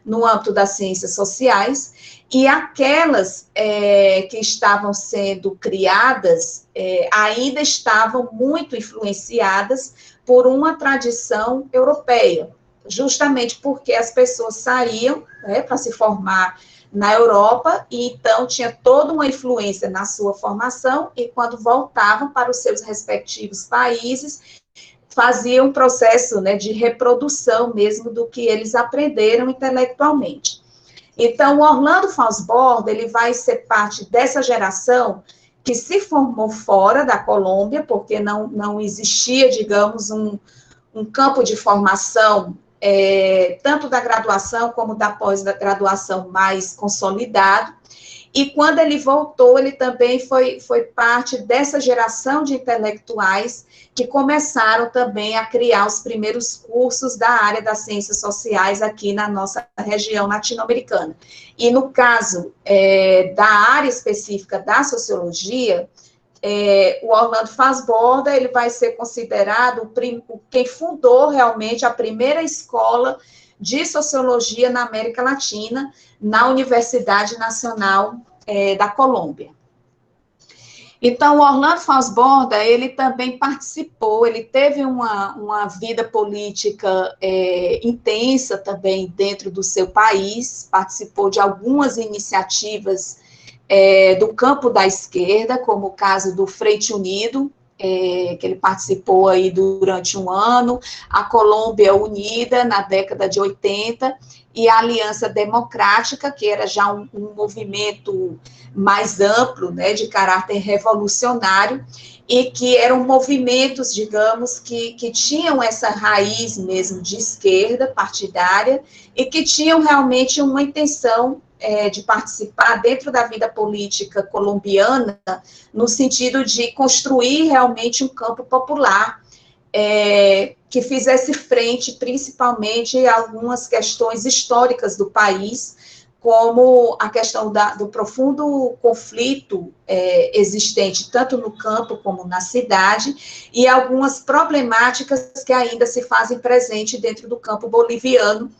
no âmbito das ciências sociais, e aquelas que estavam sendo criadas ainda estavam muito influenciadas por uma tradição europeia, justamente porque as pessoas saíam, né, para se formar na Europa, e então tinha toda uma influência na sua formação, e quando voltavam para os seus respectivos países, faziam um processo, né, de reprodução mesmo do que eles aprenderam intelectualmente. Então, o Orlando Fosborda, ele vai ser parte dessa geração que se formou fora da Colômbia, porque não existia, digamos, um campo de formação, tanto da graduação como da pós-graduação mais consolidado. E quando ele voltou, ele também foi parte dessa geração de intelectuais que começaram também a criar os primeiros cursos da área das ciências sociais aqui na nossa região latino-americana. E no caso da área específica da sociologia, o Orlando Fosborda, ele vai ser considerado quem fundou realmente a primeira escola de sociologia na América Latina, na Universidade Nacional da Colômbia. Então, o Orlando Fosborda, ele também participou, ele teve uma vida política intensa também dentro do seu país, participou de algumas iniciativas do campo da esquerda, como o caso do Frente Unido, que ele participou aí durante um ano, a Colômbia Unida, na década de 80, e a Aliança Democrática, que era já um movimento mais amplo, né, de caráter revolucionário, e que eram movimentos, digamos, que tinham essa raiz mesmo de esquerda partidária, e que tinham realmente uma intenção de participar dentro da vida política colombiana, no sentido de construir realmente um campo popular, que fizesse frente, principalmente, a algumas questões históricas do país, como a questão do profundo conflito existente, tanto no campo como na cidade, e algumas problemáticas que ainda se fazem presente dentro do campo boliviano,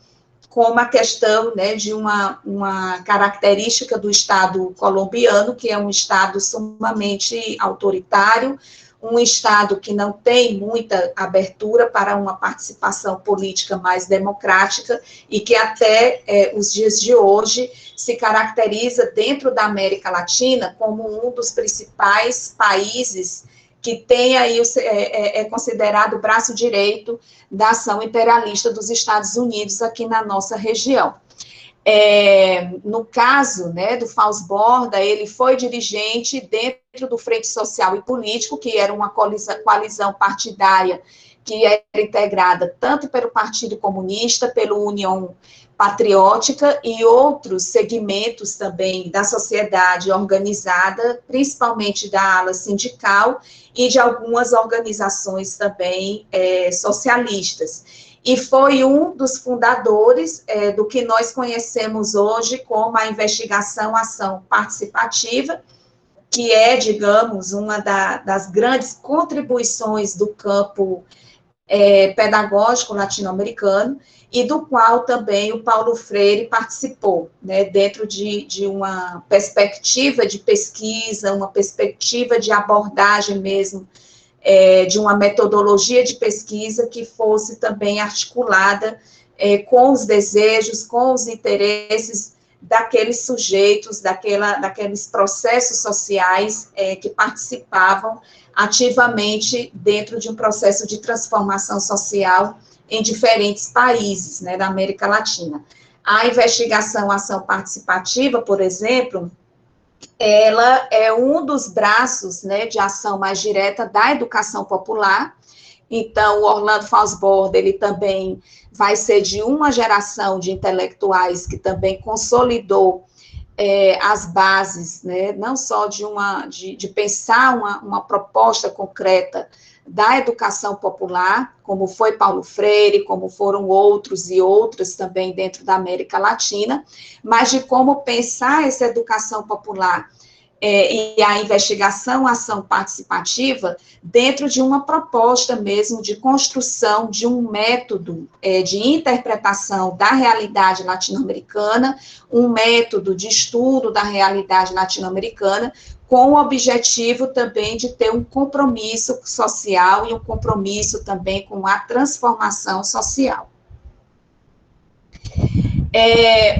como a questão, né, de uma característica do Estado colombiano, que é um Estado sumamente autoritário, um Estado que não tem muita abertura para uma participação política mais democrática, e que até os dias de hoje se caracteriza dentro da América Latina como um dos principais países que tem aí, considerado o braço direito da ação imperialista dos Estados Unidos aqui na nossa região. No caso, né, do Fosborda, ele foi dirigente dentro do Frente Social e Político, que era uma coalizão partidária que era integrada tanto pelo Partido Comunista, pelo União Patriótica e outros segmentos também da sociedade organizada, principalmente da ala sindical e de algumas organizações também socialistas. E foi um dos fundadores do que nós conhecemos hoje como a investigação-ação participativa, que é, digamos, uma das grandes contribuições do campo pedagógico latino-americano, e do qual também o Paulo Freire participou, né, dentro de uma perspectiva de pesquisa, uma perspectiva de abordagem mesmo, de uma metodologia de pesquisa que fosse também articulada com os desejos, com os interesses daqueles sujeitos, daqueles processos sociais que participavam ativamente dentro de um processo de transformação social em diferentes países, né, da América Latina. A investigação-ação participativa, por exemplo, ela é um dos braços, né, de ação mais direta da educação popular. Então, o Orlando Fosborda, ele também vai ser de uma geração de intelectuais que também consolidou as bases, né, não só de pensar uma proposta concreta da educação popular, como foi Paulo Freire, como foram outros e outras também dentro da América Latina, mas de como pensar essa educação popular e a investigação, a ação participativa, dentro de uma proposta mesmo de construção de um método de interpretação da realidade latino-americana, um método de estudo da realidade latino-americana, com o objetivo também de ter um compromisso social e um compromisso também com a transformação social.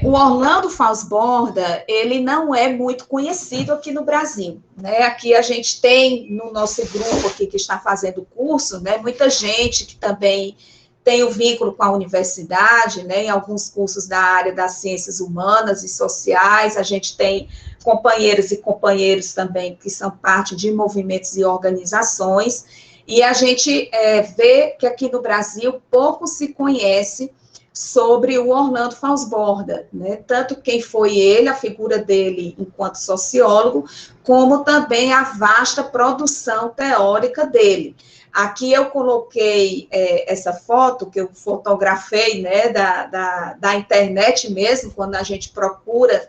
O Orlando Falsborda, ele não é muito conhecido aqui no Brasil, né? Aqui a gente tem, no nosso grupo aqui que está fazendo o curso, né, muita gente que também tem o vínculo com a universidade, né, em alguns cursos da área das ciências humanas e sociais, a gente tem companheiros e companheiros também que são parte de movimentos e organizações, e a gente vê que aqui no Brasil pouco se conhece sobre o Orlando Falsborda, né? Tanto quem foi ele, a figura dele enquanto sociólogo, como também a vasta produção teórica dele. Aqui eu coloquei essa foto que eu fotografei, né, da internet mesmo, quando a gente procura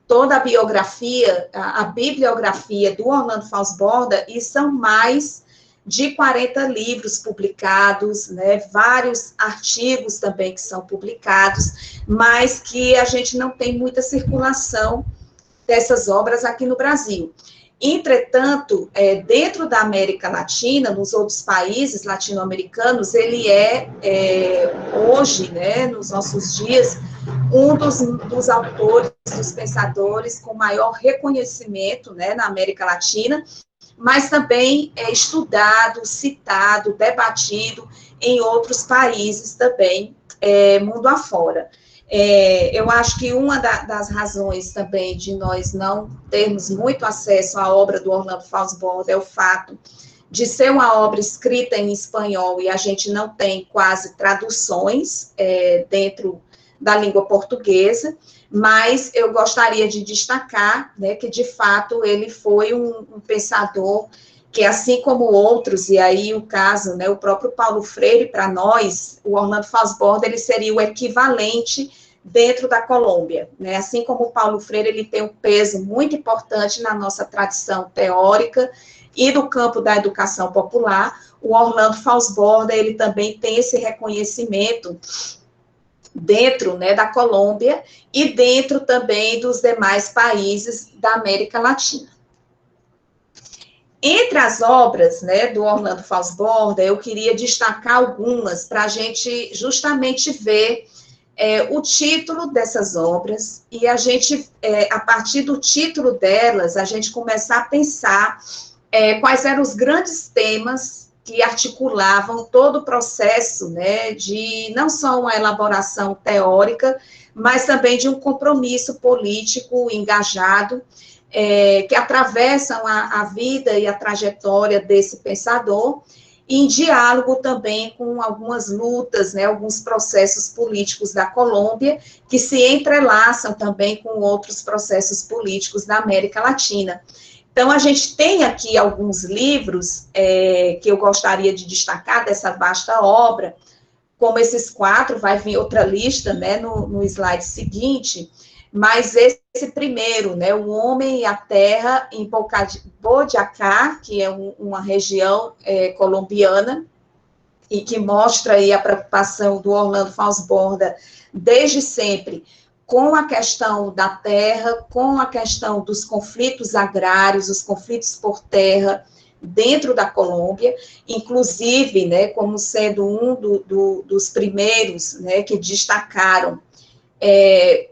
toda a biografia, a bibliografia do Orlando Falsborda, e são mais de 40 livros publicados, né, vários artigos também que são publicados, mas que a gente não tem muita circulação dessas obras aqui no Brasil. Entretanto, dentro da América Latina, nos outros países latino-americanos, ele hoje, né, nos nossos dias, um dos autores, dos pensadores com maior reconhecimento, né, na América Latina, mas também é estudado, citado, debatido em outros países também, mundo afora. Eu acho que uma das razões também de nós não termos muito acesso à obra do Orlando Falsborda é o fato de ser uma obra escrita em espanhol e a gente não tem quase traduções dentro da língua portuguesa, mas eu gostaria de destacar, né, que, de fato, ele foi um pensador que, assim como outros, e aí o caso, né, o próprio Paulo Freire, para nós, o Orlando Falsborda, ele seria o equivalente dentro da Colômbia, né, assim como o Paulo Freire, ele tem um peso muito importante na nossa tradição teórica e do campo da educação popular, o Orlando Falsborda, ele também tem esse reconhecimento dentro, né, da Colômbia e dentro também dos demais países da América Latina. Entre as obras, né, do Orlando Falsborda, eu queria destacar algumas para a gente justamente ver o título dessas obras e a gente, a partir do título delas, a gente começar a pensar quais eram os grandes temas que articulavam todo o processo, né, de não só uma elaboração teórica, mas também de um compromisso político engajado, que atravessam a vida e a trajetória desse pensador, em diálogo também com algumas lutas, né, alguns processos políticos da Colômbia, que se entrelaçam também com outros processos políticos da América Latina. Então, a gente tem aqui alguns livros que eu gostaria de destacar dessa vasta obra, como esses 4, vai vir outra lista, né, no slide seguinte, mas esse primeiro, né, O Homem e a Terra em Boyacá, que é uma região colombiana, e que mostra aí a preocupação do Orlando Falsborda desde sempre com a questão da terra, com a questão dos conflitos agrários, os conflitos por terra dentro da Colômbia, inclusive, né, como sendo um dos primeiros, né, que destacaram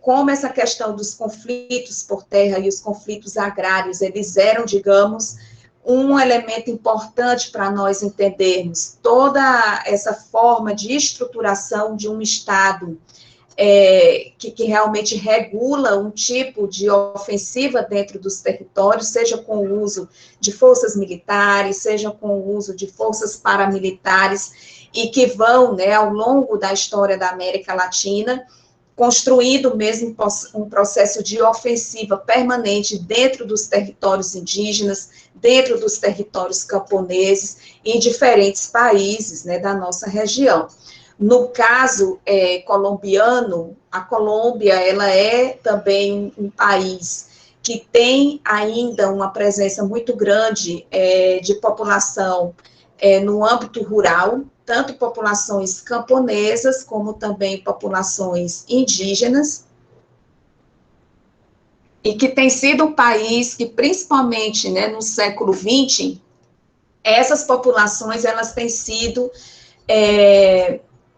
como essa questão dos conflitos por terra e os conflitos agrários, eles eram, digamos, um elemento importante para nós entendermos toda essa forma de estruturação de um Estado que realmente regula um tipo de ofensiva dentro dos territórios, seja com o uso de forças militares, seja com o uso de forças paramilitares, e que vão, né, ao longo da história da América Latina, construindo mesmo um processo de ofensiva permanente dentro dos territórios indígenas, dentro dos territórios camponeses, em diferentes países, né, da nossa região. No caso colombiano, a Colômbia, ela é também um país que tem ainda uma presença muito grande de população no âmbito rural, tanto populações camponesas, como também populações indígenas, e que tem sido um país que, principalmente, né, no século XX, essas populações, elas têm sido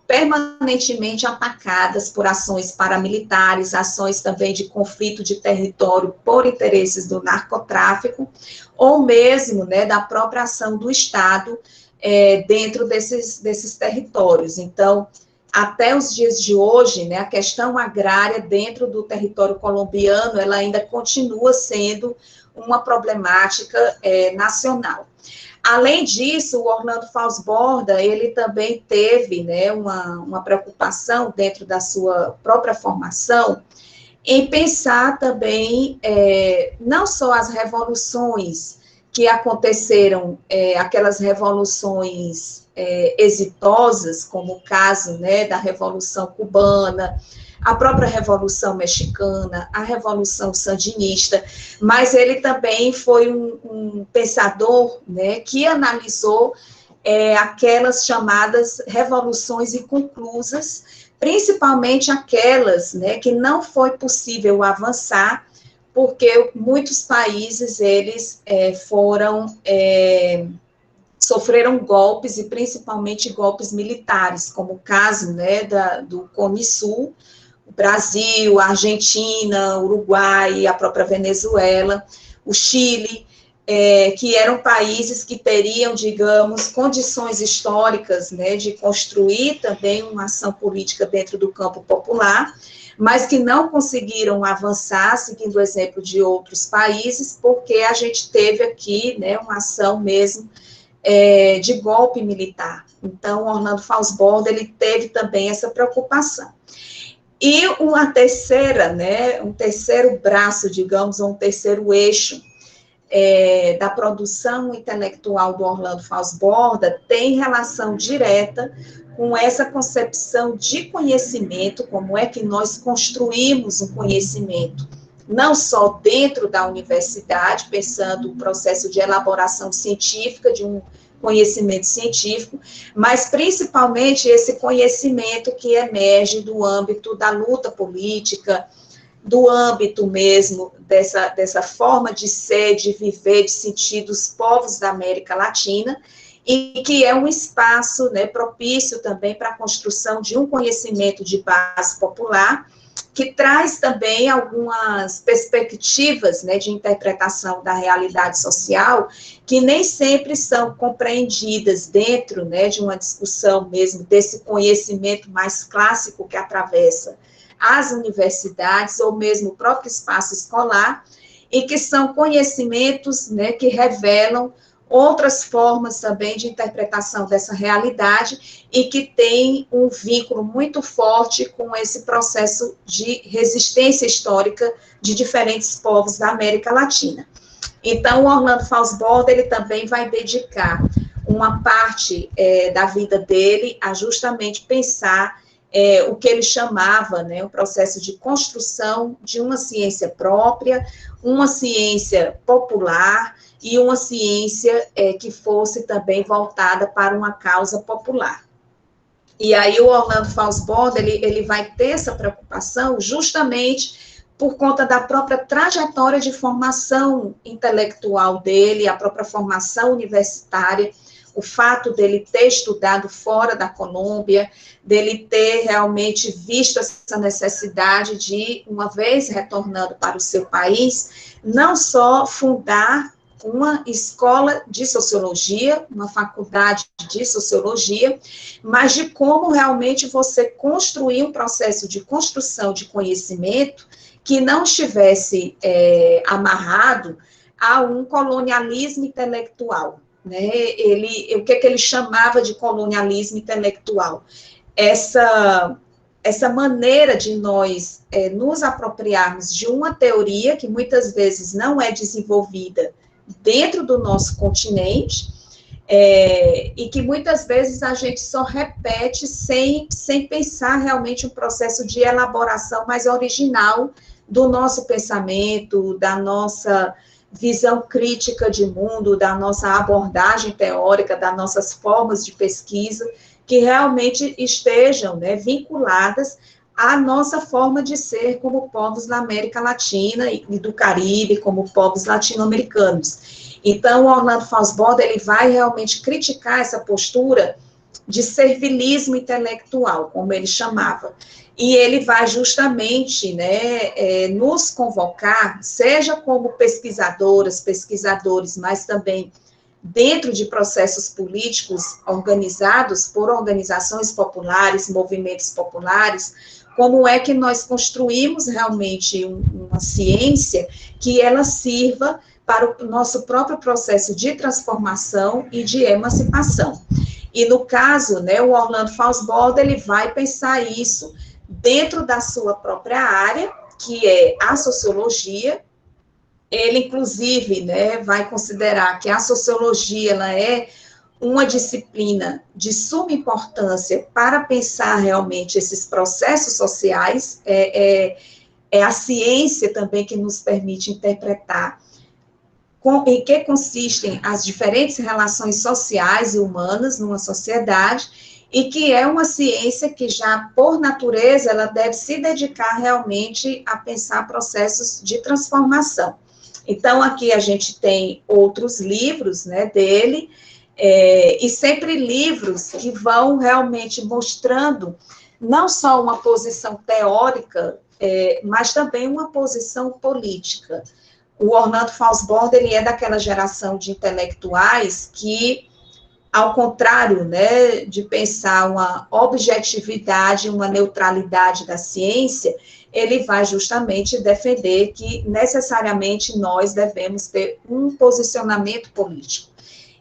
permanentemente atacadas por ações paramilitares, ações também de conflito de território por interesses do narcotráfico, ou mesmo, né, da própria ação do Estado dentro desses territórios. Então, até os dias de hoje, né, a questão agrária dentro do território colombiano, ela ainda continua sendo uma problemática nacional. Além disso, o Orlando Falsborda, ele também teve, né, uma preocupação dentro da sua própria formação em pensar também não só as revoluções que aconteceram, aquelas revoluções exitosas, como o caso, né, da Revolução Cubana, a própria Revolução Mexicana, a Revolução Sandinista, mas ele também foi um pensador, né, que analisou aquelas chamadas revoluções inconclusas, principalmente aquelas, né, que não foi possível avançar, porque muitos países, eles sofreram golpes, e principalmente golpes militares, como o caso, né, do Cone Sul, o Brasil, a Argentina, o Uruguai, a própria Venezuela, o Chile, que eram países que teriam, digamos, condições históricas, né, de construir também uma ação política dentro do campo popular, mas que não conseguiram avançar, seguindo o exemplo de outros países, porque a gente teve aqui, né, uma ação mesmo de golpe militar. Então, Orlando Falsborda, ele teve também essa preocupação. E uma terceira, né, um terceiro braço, digamos, um terceiro eixo da produção intelectual do Orlando Falsborda tem relação direta com essa concepção de conhecimento, como é que nós construímos um conhecimento, não só dentro da universidade, pensando o processo de elaboração científica, de um conhecimento científico, mas principalmente esse conhecimento que emerge do âmbito da luta política, do âmbito mesmo dessa forma de ser, de viver, de sentir dos povos da América Latina, e que é um espaço, né, propício também para a construção de um conhecimento de base popular, que traz também algumas perspectivas, né, de interpretação da realidade social, que nem sempre são compreendidas dentro, né, de uma discussão mesmo desse conhecimento mais clássico que atravessa as universidades, ou mesmo o próprio espaço escolar, e que são conhecimentos, né, que revelam outras formas também de interpretação dessa realidade, e que tem um vínculo muito forte com esse processo de resistência histórica de diferentes povos da América Latina. Então, o Orlando Falsborda, ele também vai dedicar uma parte da vida dele a justamente pensar o que ele chamava, né, o processo de construção de uma ciência própria, uma ciência popular, e uma ciência que fosse também voltada para uma causa popular. E aí o Orlando Falsborda, ele vai ter essa preocupação justamente por conta da própria trajetória de formação intelectual dele, a própria formação universitária, o fato dele ter estudado fora da Colômbia, dele ter realmente visto essa necessidade de, uma vez retornando para o seu país, não só fundar uma escola de sociologia, uma faculdade de sociologia, mas de como realmente você construir um processo de construção de conhecimento que não estivesse amarrado a um colonialismo intelectual, né? O que ele chamava de colonialismo intelectual? Essa maneira de nós nos apropriarmos de uma teoria que muitas vezes não é desenvolvida dentro do nosso continente, e que muitas vezes a gente só repete sem pensar realmente um processo de elaboração mais original do nosso pensamento, da nossa visão crítica de mundo, da nossa abordagem teórica, das nossas formas de pesquisa, que realmente estejam, né, vinculadas à nossa forma de ser como povos da América Latina e do Caribe, como povos latino-americanos. Então, o Orlando Falsborda, ele vai realmente criticar essa postura de servilismo intelectual, como ele chamava. E ele vai justamente, né, nos convocar, seja como pesquisadoras, pesquisadores, mas também dentro de processos políticos organizados por organizações populares, movimentos populares, como é que nós construímos realmente uma ciência que ela sirva para o nosso próprio processo de transformação e de emancipação. E no caso, né, o Orlando Falsborda, ele vai pensar isso dentro da sua própria área, que é a sociologia. Ele, inclusive, né, vai considerar que a sociologia ela é uma disciplina de suma importância para pensar realmente esses processos sociais, é a ciência também que nos permite interpretar em que consistem as diferentes relações sociais e humanas numa sociedade, e que é uma ciência que já, por natureza, ela deve se dedicar realmente a pensar processos de transformação. Então, aqui a gente tem outros livros, né, dele, e sempre livros que vão realmente mostrando não só uma posição teórica, mas também uma posição política. O Orlando Falsborda, ele é daquela geração de intelectuais que, ao contrário, né, de pensar uma objetividade, uma neutralidade da ciência, ele vai justamente defender que necessariamente nós devemos ter um posicionamento político.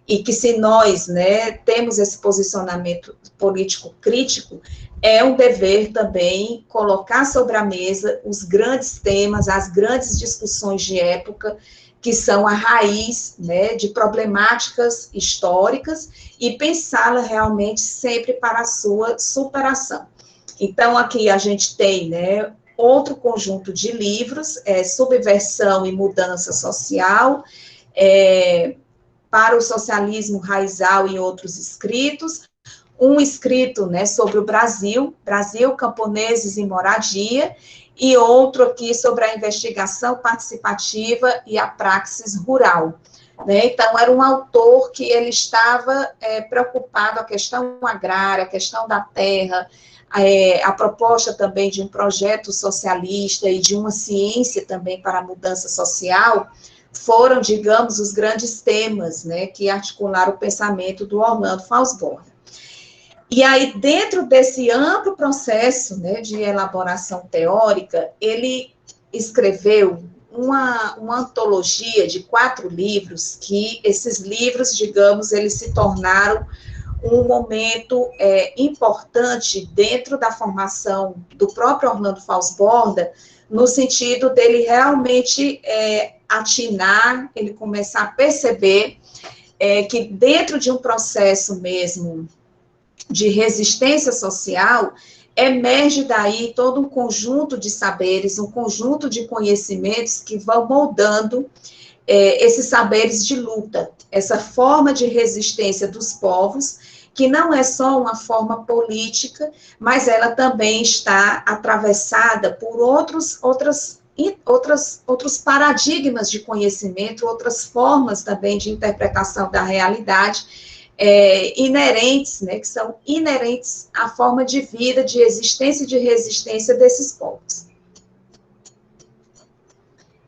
E que se nós, né, temos esse posicionamento político crítico, é um dever também colocar sobre a mesa os grandes temas, as grandes discussões de época, que são a raiz, né, de problemáticas históricas, e pensá-la realmente sempre para a sua superação. Então, aqui a gente tem, né, outro conjunto de livros, Subversão e Mudança Social, para o socialismo raizal e outros escritos, um escrito, né, sobre o Brasil, camponeses e moradia, e outro aqui sobre a investigação participativa e a praxis rural. Né? Então, era um autor que ele estava preocupado com a questão agrária, a questão da terra, a proposta também de um projeto socialista e de uma ciência também para a mudança social, foram, digamos, os grandes temas, né, que articularam o pensamento do Orlando Falsborda. E aí, dentro desse amplo processo, né, de elaboração teórica, ele escreveu uma antologia de 4 livros, que esses livros, digamos, eles se tornaram um momento importante dentro da formação do próprio Orlando Falsborda, no sentido dele realmente atinar, ele começar a perceber que dentro de um processo mesmo de resistência social, emerge daí todo um conjunto de saberes, um conjunto de conhecimentos que vão moldando esses saberes de luta, essa forma de resistência dos povos, que não é só uma forma política, mas ela também está atravessada por outros paradigmas de conhecimento, outras formas também de interpretação da realidade, inerentes, né, que são inerentes à forma de vida, de existência e de resistência desses povos.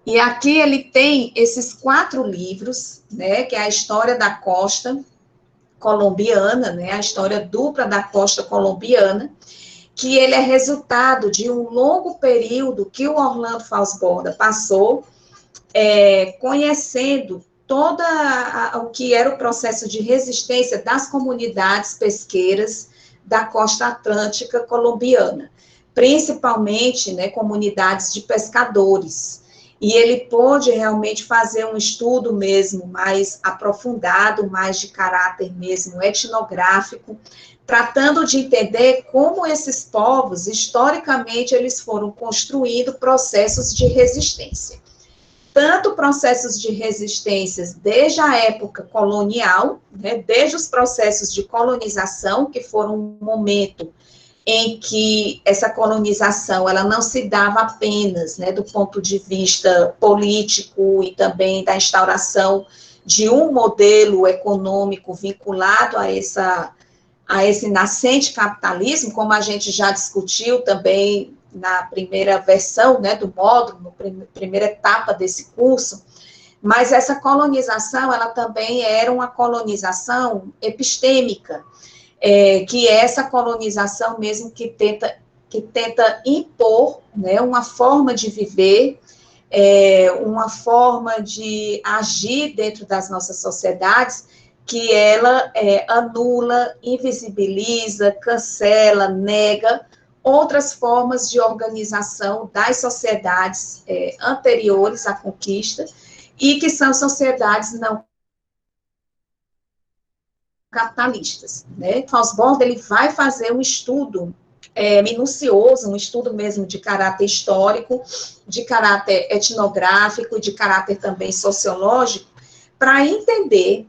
E aqui ele tem esses 4 livros, né, que é a história da costa colombiana, né, a história dupla da costa colombiana, que ele é resultado de um longo período que o Orlando Falsborda passou conhecendo todo o que era o processo de resistência das comunidades pesqueiras da costa atlântica colombiana, principalmente, né, comunidades de pescadores. e ele pôde realmente fazer um estudo mesmo mais aprofundado, mais de caráter mesmo etnográfico, tratando de entender como esses povos, historicamente, eles foram construindo processos de resistência. Tanto processos de resistências desde a época colonial, né, desde os processos de colonização, que foram um momento em que essa colonização ela não se dava apenas, né, do ponto de vista político e também da instauração de um modelo econômico vinculado a esse nascente capitalismo, como a gente já discutiu também na primeira versão, né, do módulo, na primeira etapa desse curso, mas essa colonização, ela também era uma colonização epistêmica, que é essa colonização mesmo que tenta impor, né, uma forma de viver, uma forma de agir dentro das nossas sociedades, que ela anula, invisibiliza, cancela, nega outras formas de organização das sociedades anteriores à conquista, e que são sociedades não capitalistas, né? Faussbord, ele vai fazer um estudo minucioso, um estudo mesmo de caráter histórico, de caráter etnográfico, de caráter também sociológico, para entender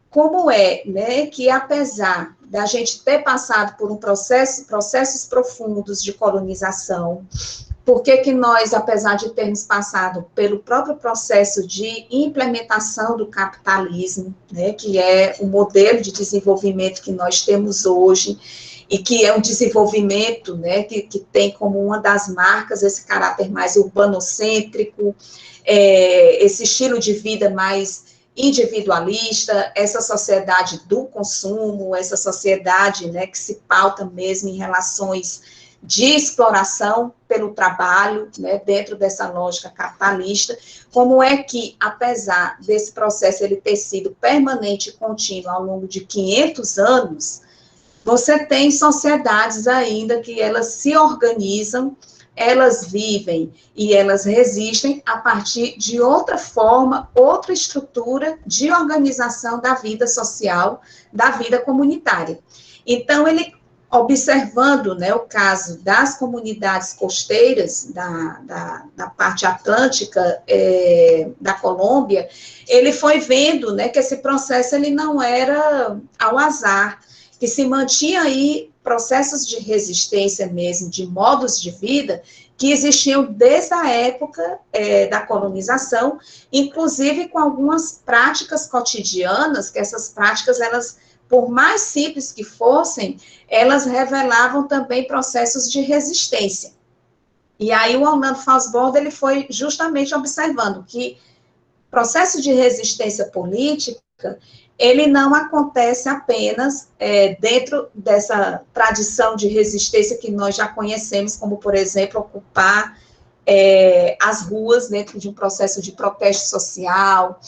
como né, que apesar da gente ter passado por processos profundos de colonização, por que nós, apesar de termos passado pelo próprio processo de implementação do capitalismo, né, que é o modelo de desenvolvimento que nós temos hoje, e que é um desenvolvimento, né, que tem como uma das marcas esse caráter mais urbanocêntrico, esse estilo de vida mais individualista, essa sociedade do consumo, essa sociedade, né, que se pauta mesmo em relações de exploração pelo trabalho, né, dentro dessa lógica capitalista, como é que, apesar desse processo ele ter sido permanente e contínuo ao longo de 500 anos, você tem sociedades ainda que elas se organizam, elas vivem e elas resistem a partir de outra forma, outra estrutura de organização da vida social, da vida comunitária. Então, ele, observando, né, o caso das comunidades costeiras da parte atlântica da Colômbia, ele foi vendo, né, que esse processo ele não era ao azar, que se mantinha aí processos de resistência mesmo, de modos de vida, que existiam desde a época da colonização, inclusive com algumas práticas cotidianas, que essas práticas, elas, por mais simples que fossem, elas revelavam também processos de resistência. E aí o Orlando Faussbord, ele foi justamente observando que processo de resistência política, ele não acontece apenas dentro dessa tradição de resistência que nós já conhecemos, como, por exemplo, ocupar as ruas dentro de um processo de protesto social,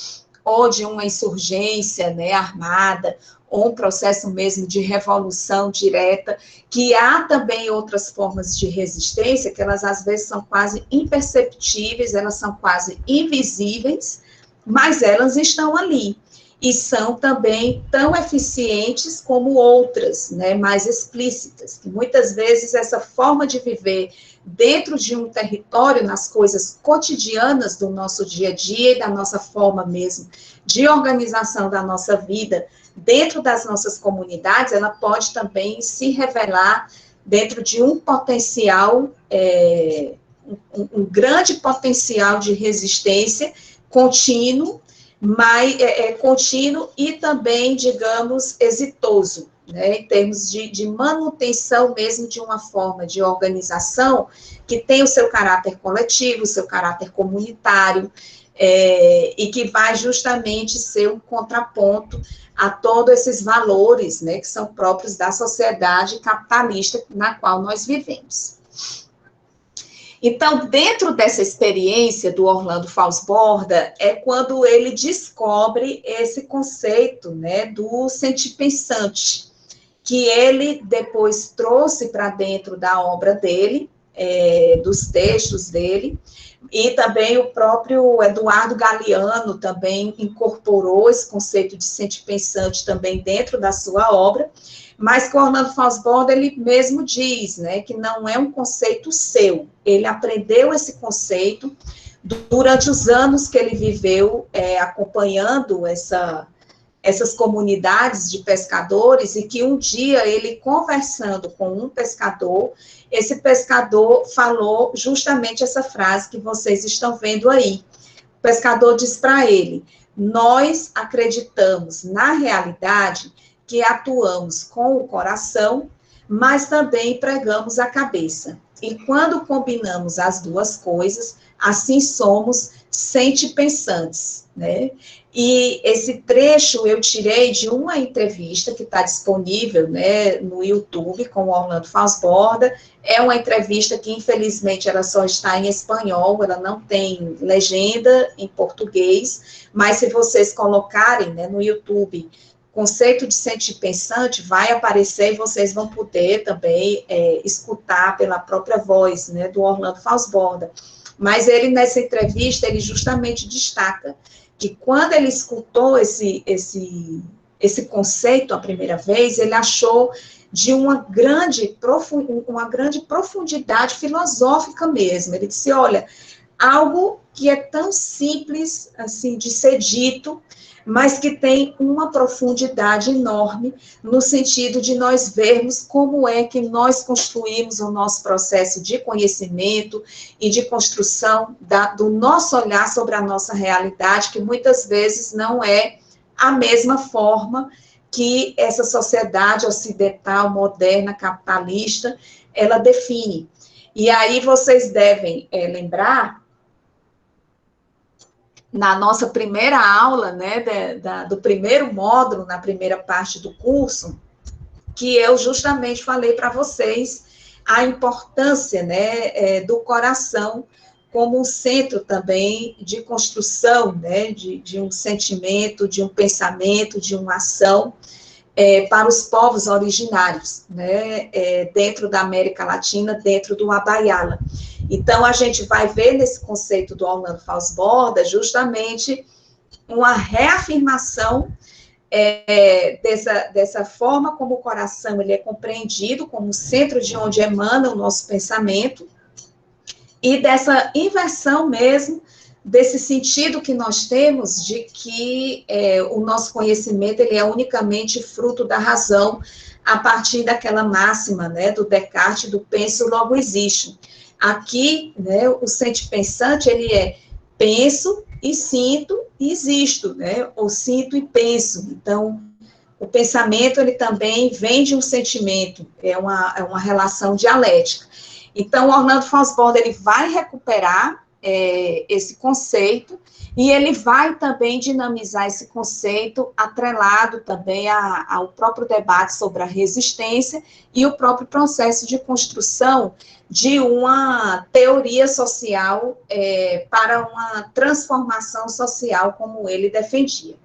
ou de uma insurgência, né, armada, ou um processo mesmo de revolução direta, que há também outras formas de resistência, que elas às vezes são quase imperceptíveis, elas são quase invisíveis, mas elas estão ali. E são também tão eficientes como outras, né, mais explícitas, que muitas vezes essa forma de viver dentro de um território, nas coisas cotidianas do nosso dia a dia e da nossa forma mesmo de organização da nossa vida, dentro das nossas comunidades, ela pode também se revelar dentro de um potencial, um grande potencial de resistência contínuo, contínuo e também, digamos, exitoso, né, em termos de manutenção mesmo de uma forma de organização que tem o seu caráter coletivo, o seu caráter comunitário, e que vai justamente ser um contraponto a todos esses valores, né, que são próprios da sociedade capitalista na qual nós vivemos. Então, dentro dessa experiência do Orlando Faussbord, é quando ele descobre esse conceito, né, do sentipensante, que ele depois trouxe para dentro da obra dele, dos textos dele, e também o próprio Eduardo Galeano também incorporou esse conceito de sentipensante também dentro da sua obra, mas que o Orlando Fosborda, ele mesmo diz, né, que não é um conceito seu, ele aprendeu esse conceito durante os anos que ele viveu acompanhando essas comunidades de pescadores, e que um dia ele, conversando com um pescador, esse pescador falou justamente essa frase que vocês estão vendo aí. O pescador diz para ele: nós acreditamos na realidade que atuamos com o coração, mas também pregamos a cabeça. E quando combinamos as duas coisas, assim somos sentipensantes, né? E esse trecho eu tirei de uma entrevista que está disponível, né, no YouTube com o Orlando Fosborda. É uma entrevista que, infelizmente, ela só está em espanhol, ela não tem legenda em português, mas se vocês colocarem, né, no YouTube conceito de sentipensante, vai aparecer e vocês vão poder também escutar pela própria voz, né, do Orlando Fosborda. Mas ele, nessa entrevista, ele justamente destaca que quando ele escutou esse conceito a primeira vez, ele achou de uma grande profundidade filosófica mesmo. Ele disse, olha, algo que é tão simples, assim, de ser dito, mas que tem uma profundidade enorme, no sentido de nós vermos como é que nós construímos o nosso processo de conhecimento e de construção do nosso olhar sobre a nossa realidade, que muitas vezes não é a mesma forma que essa sociedade ocidental, moderna, capitalista, ela define. E aí vocês devem lembrar, na nossa primeira aula, né, do primeiro módulo, na primeira parte do curso, que eu justamente falei para vocês a importância, né, do coração como um centro também de construção, né, de um sentimento, de um pensamento, de uma ação para os povos originários, né, dentro da América Latina, dentro do Abayala. Então, a gente vai ver nesse conceito do Orlando Fosborda justamente uma reafirmação dessa forma como o coração ele é compreendido como o centro de onde emana o nosso pensamento, e dessa inversão mesmo, desse sentido que nós temos de que o nosso conhecimento ele é unicamente fruto da razão, a partir daquela máxima, né, do Descartes, do penso, logo existe. Aqui, né, o sentipensante, ele é penso e sinto e existo, né, ou sinto e penso. Então, o pensamento, ele também vem de um sentimento, é uma relação dialética. Então, o Orlando Fosborda, ele vai recuperar esse conceito, e ele vai também dinamizar esse conceito atrelado também ao próprio debate sobre a resistência e o próprio processo de construção de uma teoria social para uma transformação social, como ele defendia.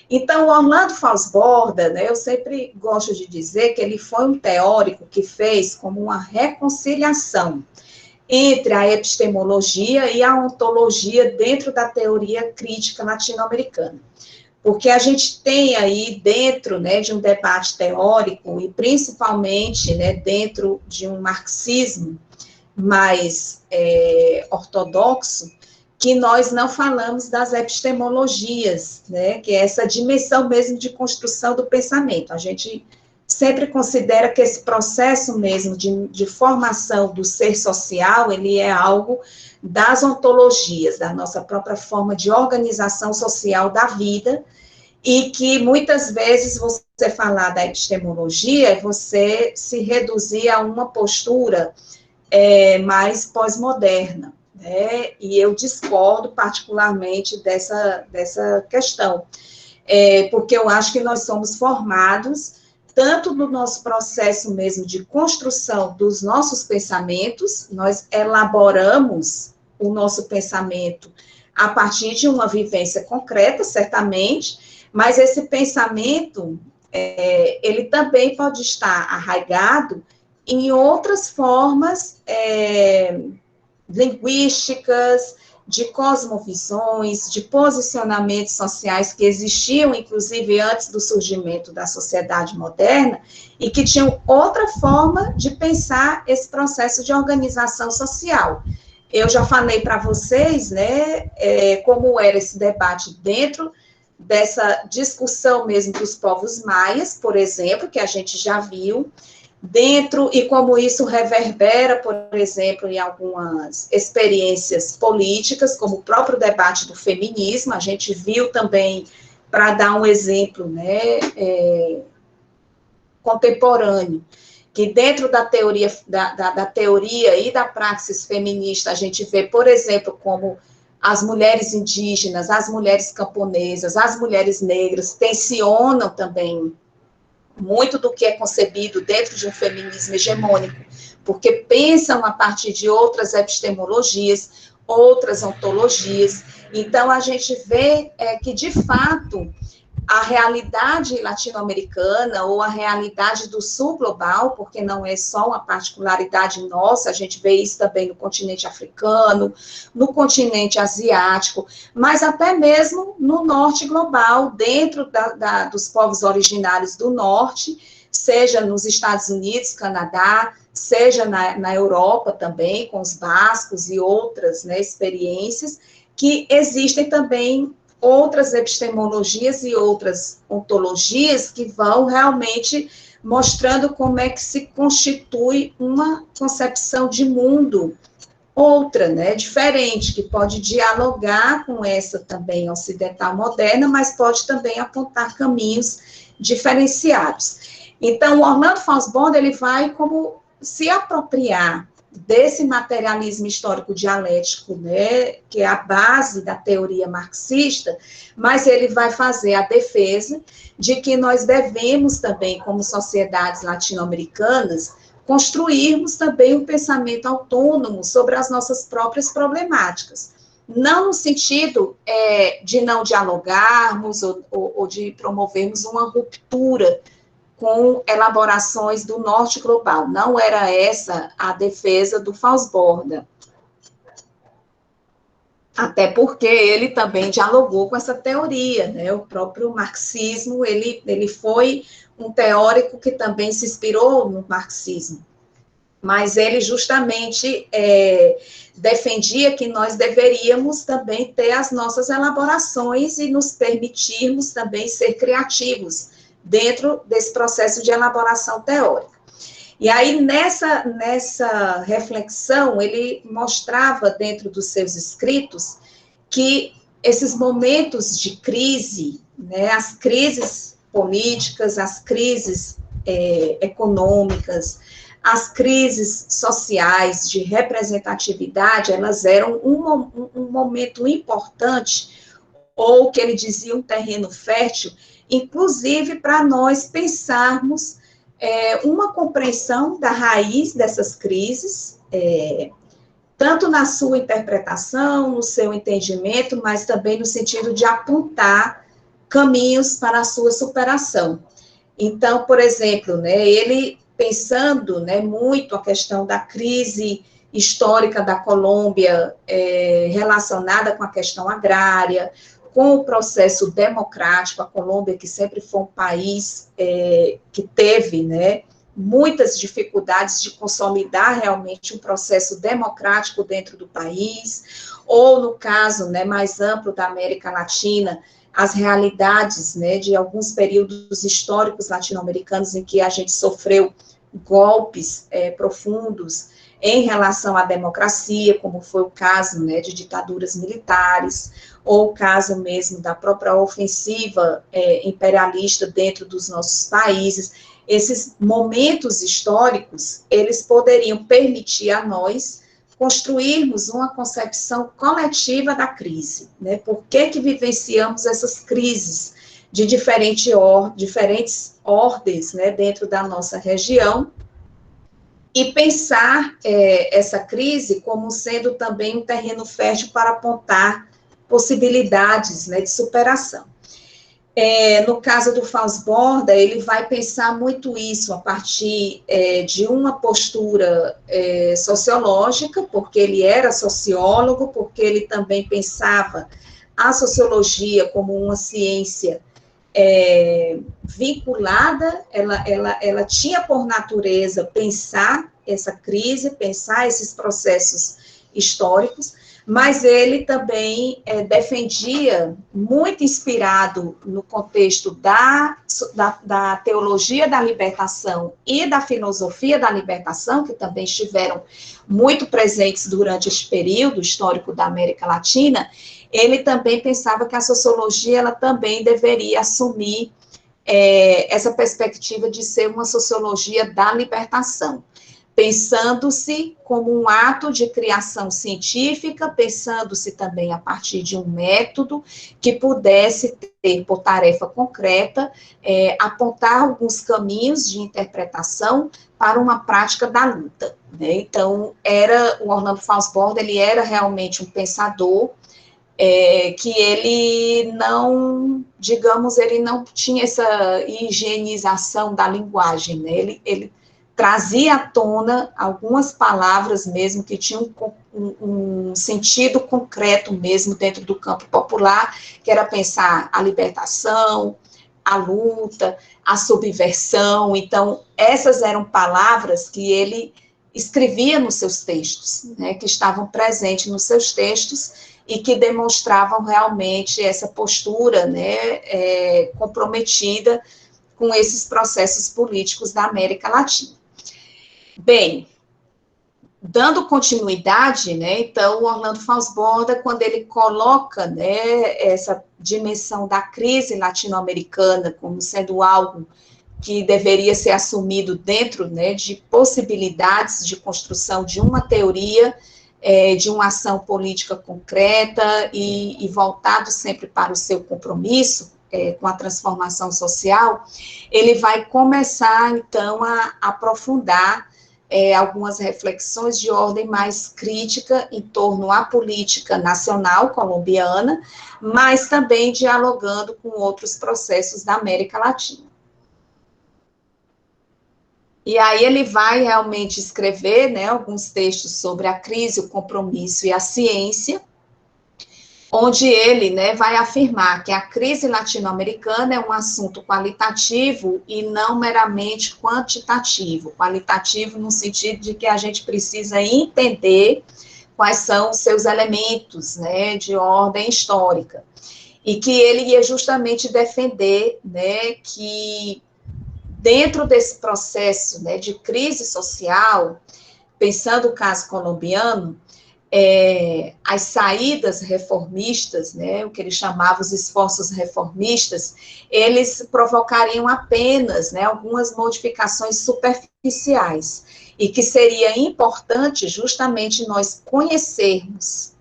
Então, o Orlando Fosborda, né, eu sempre gosto de dizer que ele foi um teórico que fez como uma reconciliação entre a epistemologia e a ontologia dentro da teoria crítica latino-americana. Porque a gente tem aí dentro, né, de um debate teórico, e principalmente, né, dentro de um marxismo mais ortodoxo, que nós não falamos das epistemologias, né, que é essa dimensão mesmo de construção do pensamento. A gente sempre considera que esse processo mesmo de formação do ser social, ele é algo das ontologias, da nossa própria forma de organização social da vida, e que muitas vezes você falar da epistemologia é você se reduzir a uma postura mais pós-moderna, né? E eu discordo particularmente dessa questão, porque eu acho que nós somos formados tanto no nosso processo mesmo de construção dos nossos pensamentos, nós elaboramos o nosso pensamento a partir de uma vivência concreta, certamente, mas esse pensamento, ele também pode estar arraigado em outras formas linguísticas, de cosmovisões, de posicionamentos sociais que existiam, inclusive, antes do surgimento da sociedade moderna, e que tinham outra forma de pensar esse processo de organização social. Eu já falei para vocês, né, como era esse debate dentro dessa discussão mesmo dos povos maias, por exemplo, que a gente já viu, dentro, e como isso reverbera, por exemplo, em algumas experiências políticas, como o próprio debate do feminismo, a gente viu também, para dar um exemplo, né, contemporâneo, que dentro da teoria, da teoria e da praxis feminista, a gente vê, por exemplo, como as mulheres indígenas, as mulheres camponesas, as mulheres negras tensionam também muito do que é concebido dentro de um feminismo hegemônico, porque pensam a partir de outras epistemologias, outras ontologias. Então, a gente vê que, de fato, a realidade latino-americana ou a realidade do sul global, porque não é só uma particularidade nossa, a gente vê isso também no continente africano, no continente asiático, mas até mesmo no norte global, dentro dos povos originários do norte, seja nos Estados Unidos, Canadá, seja na Europa também, com os bascos e outras, né, experiências, que existem também outras epistemologias e outras ontologias que vão realmente mostrando como é que se constitui uma concepção de mundo, outra, né, diferente, que pode dialogar com essa também ocidental moderna, mas pode também apontar caminhos diferenciados. Então, o Orlando Fosborn, ele vai como se apropriar desse materialismo histórico dialético, né, que é a base da teoria marxista, mas ele vai fazer a defesa de que nós devemos também, como sociedades latino-americanas, construirmos também um pensamento autônomo sobre as nossas próprias problemáticas. Não no sentido de não dialogarmos ou de promovermos uma ruptura com elaborações do norte global. Não era essa a defesa do Fosborda. Até porque ele também dialogou com essa teoria, né? O próprio marxismo, ele foi um teórico que também se inspirou no marxismo. Mas ele justamente defendia que nós deveríamos também ter as nossas elaborações e nos permitirmos também ser criativos dentro desse processo de elaboração teórica. E aí, nessa reflexão, ele mostrava dentro dos seus escritos que esses momentos de crise, né, as crises políticas, as crises econômicas, as crises sociais de representatividade, elas eram um momento importante, ou que ele dizia um terreno fértil, inclusive para nós pensarmos uma compreensão da raiz dessas crises, tanto na sua interpretação, no seu entendimento, mas também no sentido de apontar caminhos para a sua superação. Então, por exemplo, né, ele pensando, né, muito a questão da crise histórica da Colômbia relacionada com a questão agrária, com o processo democrático, a Colômbia, que sempre foi um país que teve, né, muitas dificuldades de consolidar realmente um processo democrático dentro do país, ou no caso, né, mais amplo da América Latina, as realidades, né, de alguns períodos históricos latino-americanos em que a gente sofreu golpes profundos em relação à democracia, como foi o caso, né, de ditaduras militares, ou o caso mesmo da própria ofensiva imperialista dentro dos nossos países. Esses momentos históricos, eles poderiam permitir a nós construirmos uma concepção coletiva da crise, né? Por que vivenciamos essas crises de diferentes ordens, né, dentro da nossa região, e pensar essa crise como sendo também um terreno fértil para apontar possibilidades, né, de superação. No caso do Fausborda, ele vai pensar muito isso a partir de uma postura sociológica, porque ele era sociólogo, porque ele também pensava a sociologia como uma ciência vinculada, ela tinha por natureza pensar essa crise, pensar esses processos históricos, mas ele também defendia, muito inspirado no contexto da teologia da libertação e da filosofia da libertação, que também estiveram muito presentes durante esse período histórico da América Latina. Ele também pensava que a sociologia ela também deveria assumir essa perspectiva de ser uma sociologia da libertação, pensando-se como um ato de criação científica, pensando-se também a partir de um método que pudesse ter por tarefa concreta apontar alguns caminhos de interpretação para uma prática da luta, né? Então, o Orlando Fausborda, ele era realmente um pensador que ele não, digamos, ele não tinha essa higienização da linguagem, né? Ele trazia à tona algumas palavras mesmo que tinham um sentido concreto mesmo dentro do campo popular, que era pensar a libertação, a luta, a subversão. Então, essas eram palavras que ele escrevia nos seus textos, né, que estavam presentes nos seus textos, e que demonstravam realmente essa postura, né, comprometida com esses processos políticos da América Latina. Bem, dando continuidade, né, então, o Orlando Fausborda, quando ele coloca, né, essa dimensão da crise latino-americana como sendo algo que deveria ser assumido dentro, né, de possibilidades de construção de uma teoria, de uma ação política concreta e voltado sempre para o seu compromisso com a transformação social, ele vai começar, então, a aprofundar algumas reflexões de ordem mais crítica em torno à política nacional colombiana, mas também dialogando com outros processos da América Latina. E aí ele vai realmente escrever, né, alguns textos sobre a crise, o compromisso e a ciência, onde ele, né, vai afirmar que a crise latino-americana é um assunto qualitativo e não meramente quantitativo. Qualitativo no sentido de que a gente precisa entender quais são os seus elementos, né, de ordem histórica. E que ele ia justamente defender, né, que dentro desse processo, né, de crise social, pensando o caso colombiano, as saídas reformistas, né, o que ele chamava os esforços reformistas, eles provocariam apenas, né, algumas modificações superficiais, e que seria importante justamente nós conhecermos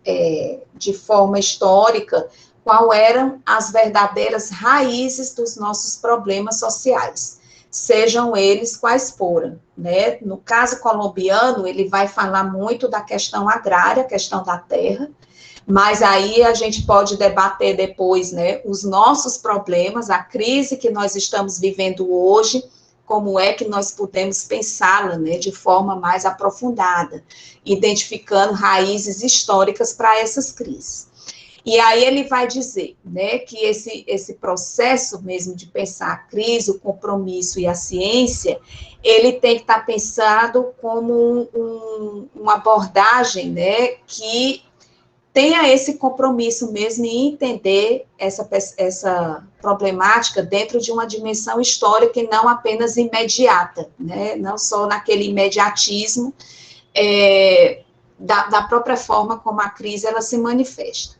de forma histórica quais eram as verdadeiras raízes dos nossos problemas sociais, sejam eles quais forem, né? No caso colombiano, ele vai falar muito da questão agrária, questão da terra, mas aí a gente pode debater depois, né, os nossos problemas, a crise que nós estamos vivendo hoje, como é que nós podemos pensá-la, né, de forma mais aprofundada, identificando raízes históricas para essas crises. E aí ele vai dizer, né, que esse processo mesmo de pensar a crise, o compromisso e a ciência, ele tem que estar pensado como uma abordagem, né, que tenha esse compromisso mesmo em entender essa problemática dentro de uma dimensão histórica e não apenas imediata, né, não só naquele imediatismo da própria forma como a crise ela se manifesta.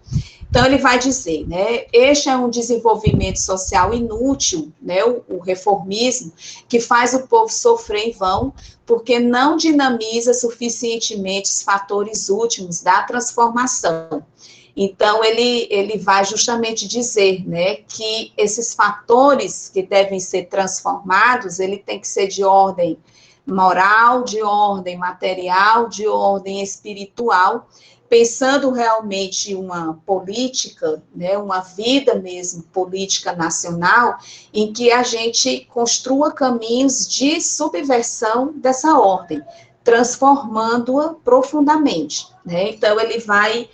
Então, ele vai dizer, né, este é um desenvolvimento social inútil, né, o reformismo, que faz o povo sofrer em vão, porque não dinamiza suficientemente os fatores últimos da transformação. Então, ele vai justamente dizer, né, que esses fatores que devem ser transformados, ele tem que ser de ordem moral, de ordem material, de ordem espiritual, pensando realmente uma política, né, uma vida mesmo política nacional, em que a gente construa caminhos de subversão dessa ordem, transformando-a profundamente, né? Então, ele vai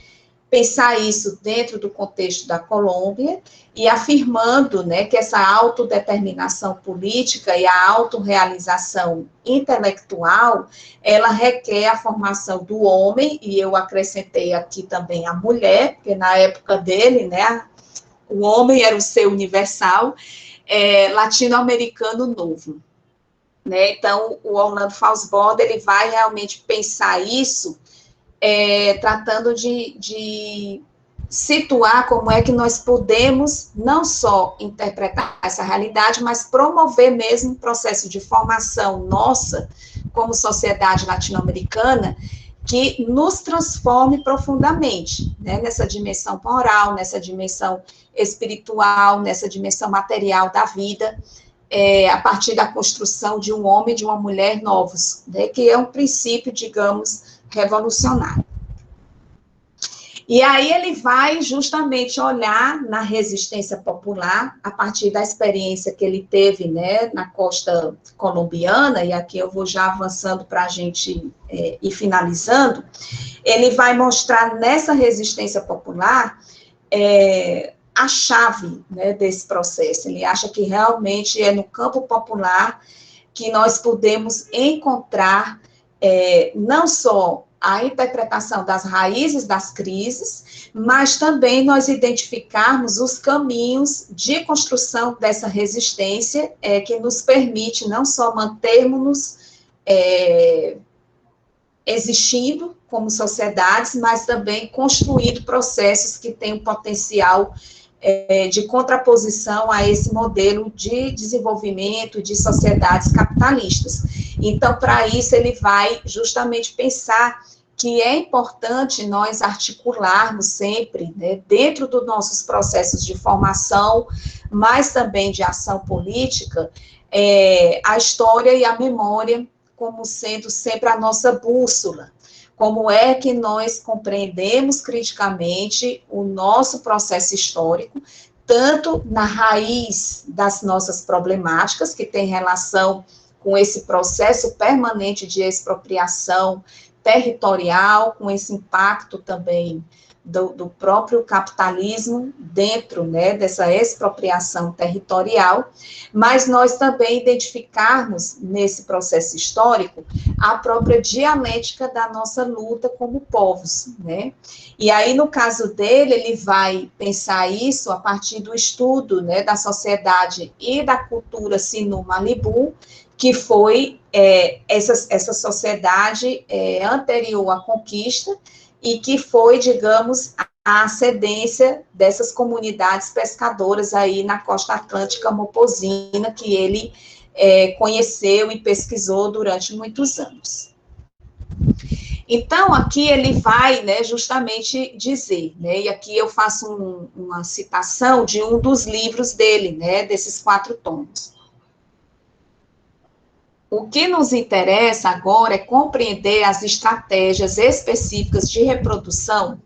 pensar isso dentro do contexto da Colômbia e afirmando, né, que essa autodeterminação política e a autorrealização intelectual, ela requer a formação do homem, e eu acrescentei aqui também a mulher, porque na época dele, né, o homem era o ser universal, latino-americano novo. Né? Então, o Orlando Faussbord, ele vai realmente pensar isso, tratando de situar como é que nós podemos não só interpretar essa realidade, mas promover mesmo um processo de formação nossa, como sociedade latino-americana, que nos transforme profundamente, né, nessa dimensão moral, nessa dimensão espiritual, nessa dimensão material da vida, a partir da construção de um homem e de uma mulher novos, né, que é um princípio, digamos, revolucionário. E aí ele vai justamente olhar na resistência popular, a partir da experiência que ele teve, né, na costa colombiana, e aqui eu vou já avançando para a gente ir finalizando, ele vai mostrar nessa resistência popular a chave, né, desse processo. Ele acha que realmente é no campo popular que nós podemos encontrar não só a interpretação das raízes das crises, mas também nós identificarmos os caminhos de construção dessa resistência que nos permite não só mantermos-nos existindo como sociedades, mas também construir processos que têm um potencial de contraposição a esse modelo de desenvolvimento de sociedades capitalistas. Então, para isso, ele vai justamente pensar que é importante nós articularmos sempre, né, dentro dos nossos processos de formação, mas também de ação política, a história e a memória como sendo sempre a nossa bússola. Como é que nós compreendemos criticamente o nosso processo histórico, tanto na raiz das nossas problemáticas, que tem relação com esse processo permanente de expropriação territorial, com esse impacto também do próprio capitalismo dentro, né, dessa expropriação territorial, mas nós também identificarmos nesse processo histórico a própria dialética da nossa luta como povos, né? E aí, no caso dele, ele vai pensar isso a partir do estudo, né, da sociedade e da cultura Sinu-Malibu, que foi essa sociedade anterior à conquista, e que foi, digamos, a ascendência dessas comunidades pescadoras aí na costa atlântica moposina, que ele conheceu e pesquisou durante muitos anos. Então, aqui ele vai, né, justamente dizer, né, e aqui eu faço uma citação de um dos livros dele, né, desses 4 tomos. O que nos interessa agora é compreender as estratégias específicas de reprodução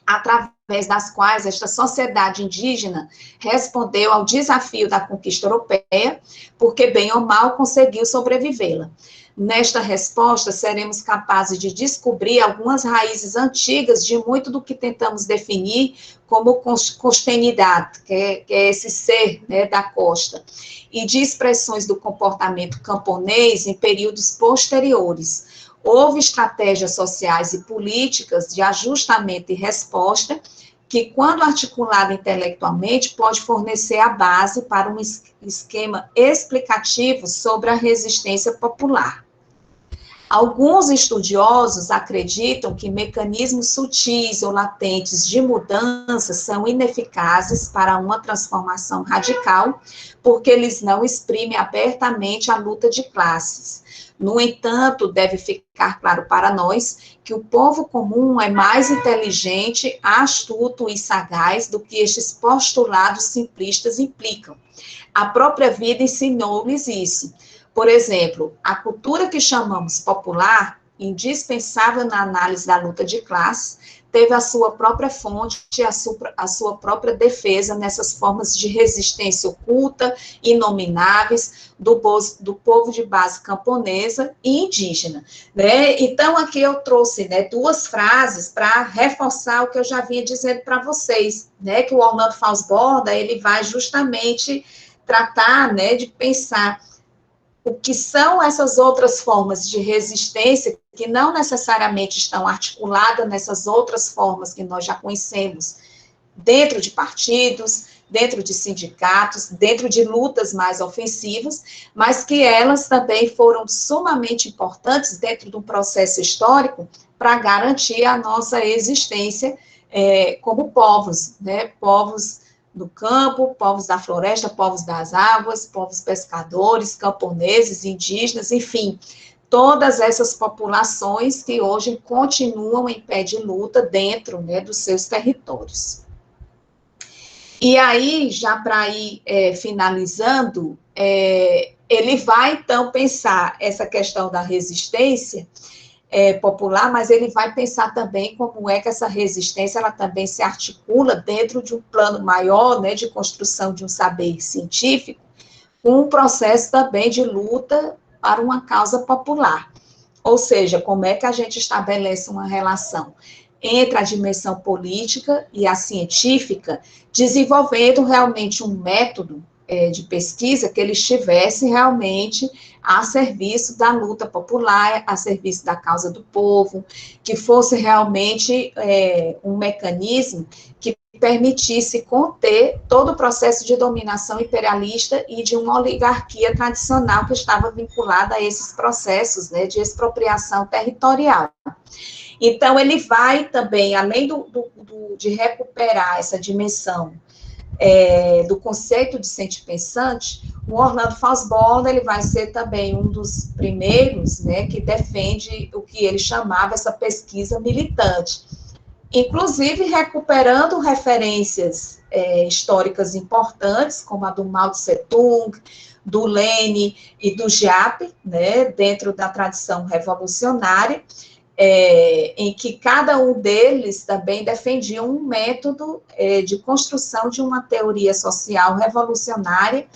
através das quais esta sociedade indígena respondeu ao desafio da conquista europeia, porque bem ou mal conseguiu sobrevivê-la. Nesta resposta, seremos capazes de descobrir algumas raízes antigas de muito do que tentamos definir como costanidade, que é esse ser, né, da costa, e de expressões do comportamento camponês em períodos posteriores. Houve estratégias sociais e políticas de ajustamento e resposta que, quando articulada intelectualmente, pode fornecer a base para um esquema explicativo sobre a resistência popular. Alguns estudiosos acreditam que mecanismos sutis ou latentes de mudança são ineficazes para uma transformação radical, porque eles não exprimem abertamente a luta de classes. No entanto, deve ficar claro para nós que o povo comum é mais inteligente, astuto e sagaz do que estes postulados simplistas implicam. A própria vida ensinou-lhes isso. Por exemplo, a cultura que chamamos popular indispensável na análise da luta de classes, teve a sua própria fonte, a sua própria defesa nessas formas de resistência oculta, inomináveis, do povo de base camponesa e indígena, né? Então, aqui eu trouxe, né, duas frases para reforçar o que eu já vinha dizendo para vocês, né, que o Orlando Falsborda, ele vai justamente tratar, né, de pensar o que são essas outras formas de resistência que não necessariamente estão articuladas nessas outras formas que nós já conhecemos, dentro de partidos, dentro de sindicatos, dentro de lutas mais ofensivas, mas que elas também foram sumamente importantes dentro de um processo histórico para garantir a nossa existência como povos, né, povos do campo, povos da floresta, povos das águas, povos pescadores, camponeses, indígenas, enfim, todas essas populações que hoje continuam em pé de luta dentro, né, dos seus territórios. E aí, já para ir finalizando, ele vai, então, pensar essa questão da resistência popular, mas ele vai pensar também como é que essa resistência, ela também se articula dentro de um plano maior, né, de construção de um saber científico, com um processo também de luta para uma causa popular. Ou seja, como é que a gente estabelece uma relação entre a dimensão política e a científica, desenvolvendo realmente um método de pesquisa que ele estivesse realmente a serviço da luta popular, a serviço da causa do povo, que fosse realmente um mecanismo que permitisse conter todo o processo de dominação imperialista e de uma oligarquia tradicional que estava vinculada a esses processos, né, de expropriação territorial. Então, ele vai também, além de recuperar essa dimensão do conceito de ciente-pensante, o Orlando Falsborda, ele vai ser também um dos primeiros, né, que defende o que ele chamava essa pesquisa militante, inclusive recuperando referências históricas importantes, como a do Mao Tse-tung, do Lênin e do Giap, né, dentro da tradição revolucionária, em que cada um deles também defendia um método de construção de uma teoria social revolucionária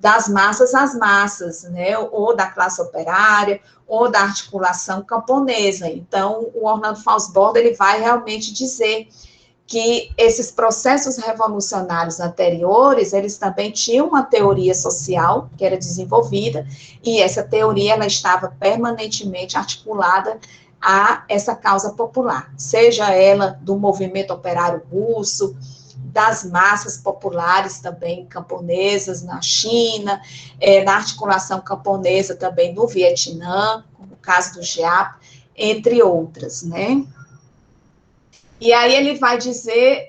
das massas às massas, né, ou da classe operária, ou da articulação camponesa. Então, o Orlando Falsborda, ele vai realmente dizer que esses processos revolucionários anteriores, eles também tinham uma teoria social que era desenvolvida, e essa teoria, ela estava permanentemente articulada a essa causa popular, seja ela do movimento operário russo, das massas populares também camponesas na China, na articulação camponesa também no Vietnã, como o caso do Giap, entre outras, né? E aí ele vai dizer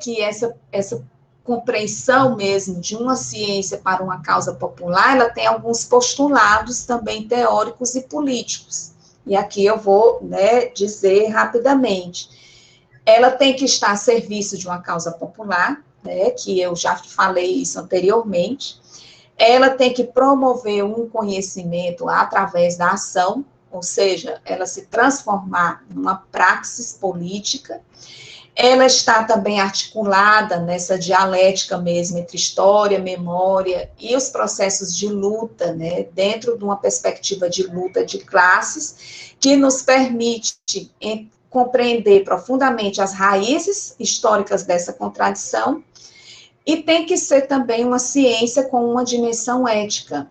que essa compreensão mesmo de uma ciência para uma causa popular, ela tem alguns postulados também teóricos e políticos. E aqui eu vou, né, dizer rapidamente. Ela tem que estar a serviço de uma causa popular, né, que eu já falei isso anteriormente. Ela tem que promover um conhecimento através da ação, ou seja, ela se transformar numa praxis política. Ela está também articulada nessa dialética mesmo entre história, memória e os processos de luta, né, dentro de uma perspectiva de luta de classes, que nos permite compreender profundamente as raízes históricas dessa contradição, e tem que ser também uma ciência com uma dimensão ética,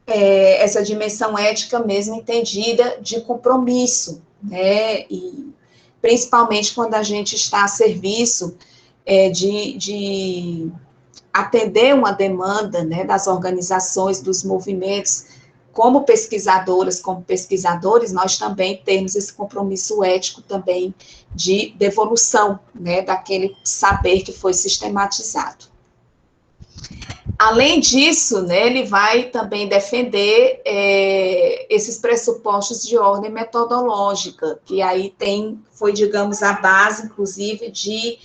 essa dimensão ética mesmo entendida de compromisso, né, e principalmente quando a gente está a serviço de atender uma demanda, né, das organizações, dos movimentos, como pesquisadoras, como pesquisadores, nós também temos esse compromisso ético também de devolução, né, daquele saber que foi sistematizado. Além disso, né, ele vai também defender esses pressupostos de ordem metodológica, que aí foi, digamos, a base, inclusive, de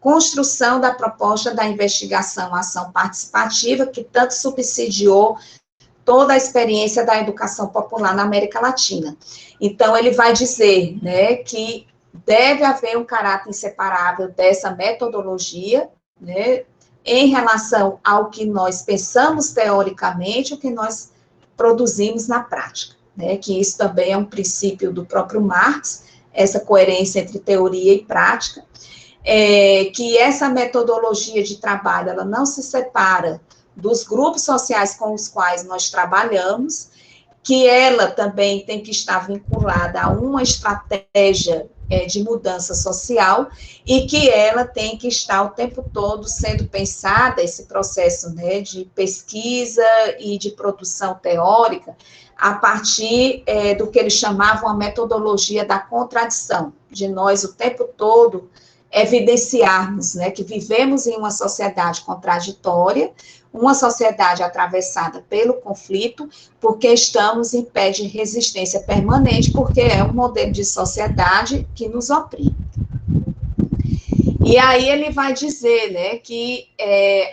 construção da proposta da investigação ação participativa, que tanto subsidiou toda a experiência da educação popular na América Latina. Então, ele vai dizer, né, que deve haver um caráter inseparável dessa metodologia, né, em relação ao que nós pensamos teoricamente, o que nós produzimos na prática, né, que isso também é um princípio do próprio Marx, essa coerência entre teoria e prática, que essa metodologia de trabalho, ela não se separa dos grupos sociais com os quais nós trabalhamos, que ela também tem que estar vinculada a uma estratégia de mudança social e que ela tem que estar o tempo todo sendo pensada, esse processo, né, de pesquisa e de produção teórica, a partir do que eles chamavam a metodologia da contradição, de nós o tempo todo evidenciarmos, né, que vivemos em uma sociedade contraditória, uma sociedade atravessada pelo conflito, porque estamos em pé de resistência permanente, porque é um modelo de sociedade que nos oprime. E aí ele vai dizer, né, que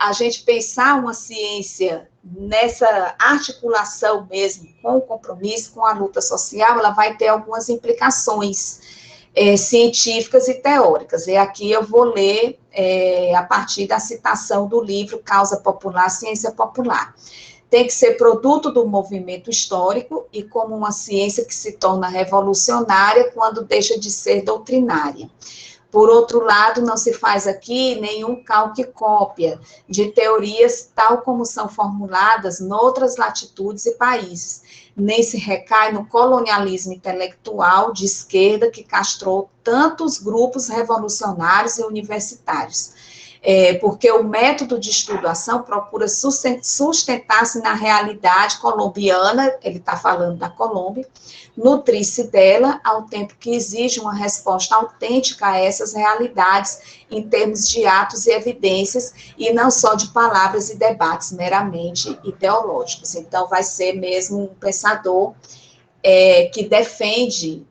a gente pensar uma ciência nessa articulação mesmo com o compromisso, com a luta social, ela vai ter algumas implicações científicas e teóricas. E aqui eu vou ler a partir da citação do livro Causa Popular, Ciência Popular. Tem que ser produto do movimento histórico e como uma ciência que se torna revolucionária quando deixa de ser doutrinária. Por outro lado, não se faz aqui nenhum calque e cópia de teorias tal como são formuladas noutras latitudes e países, nem se recai no colonialismo intelectual de esquerda que castrou tantos grupos revolucionários e universitários. Porque o método de estudação procura sustentar-se na realidade colombiana, ele está falando da Colômbia, nutrir-se dela ao tempo que exige uma resposta autêntica a essas realidades em termos de atos e evidências e não só de palavras e debates meramente ideológicos. Então, vai ser mesmo um pensador que defende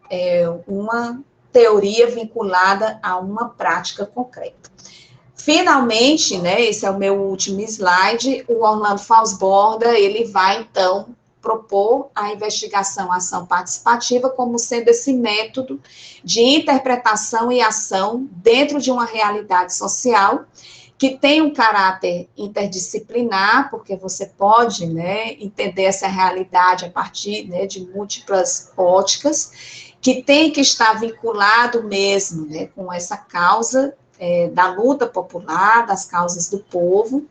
uma teoria vinculada a uma prática concreta. Finalmente, né, esse é o meu último slide, o Orlando Fausborda, ele vai, então, propor a investigação ação participativa como sendo esse método de interpretação e ação dentro de uma realidade social que tem um caráter interdisciplinar, porque você pode, né, entender essa realidade a partir, né, de múltiplas óticas, que tem que estar vinculado mesmo, né, com essa causa da luta popular, das causas do povo,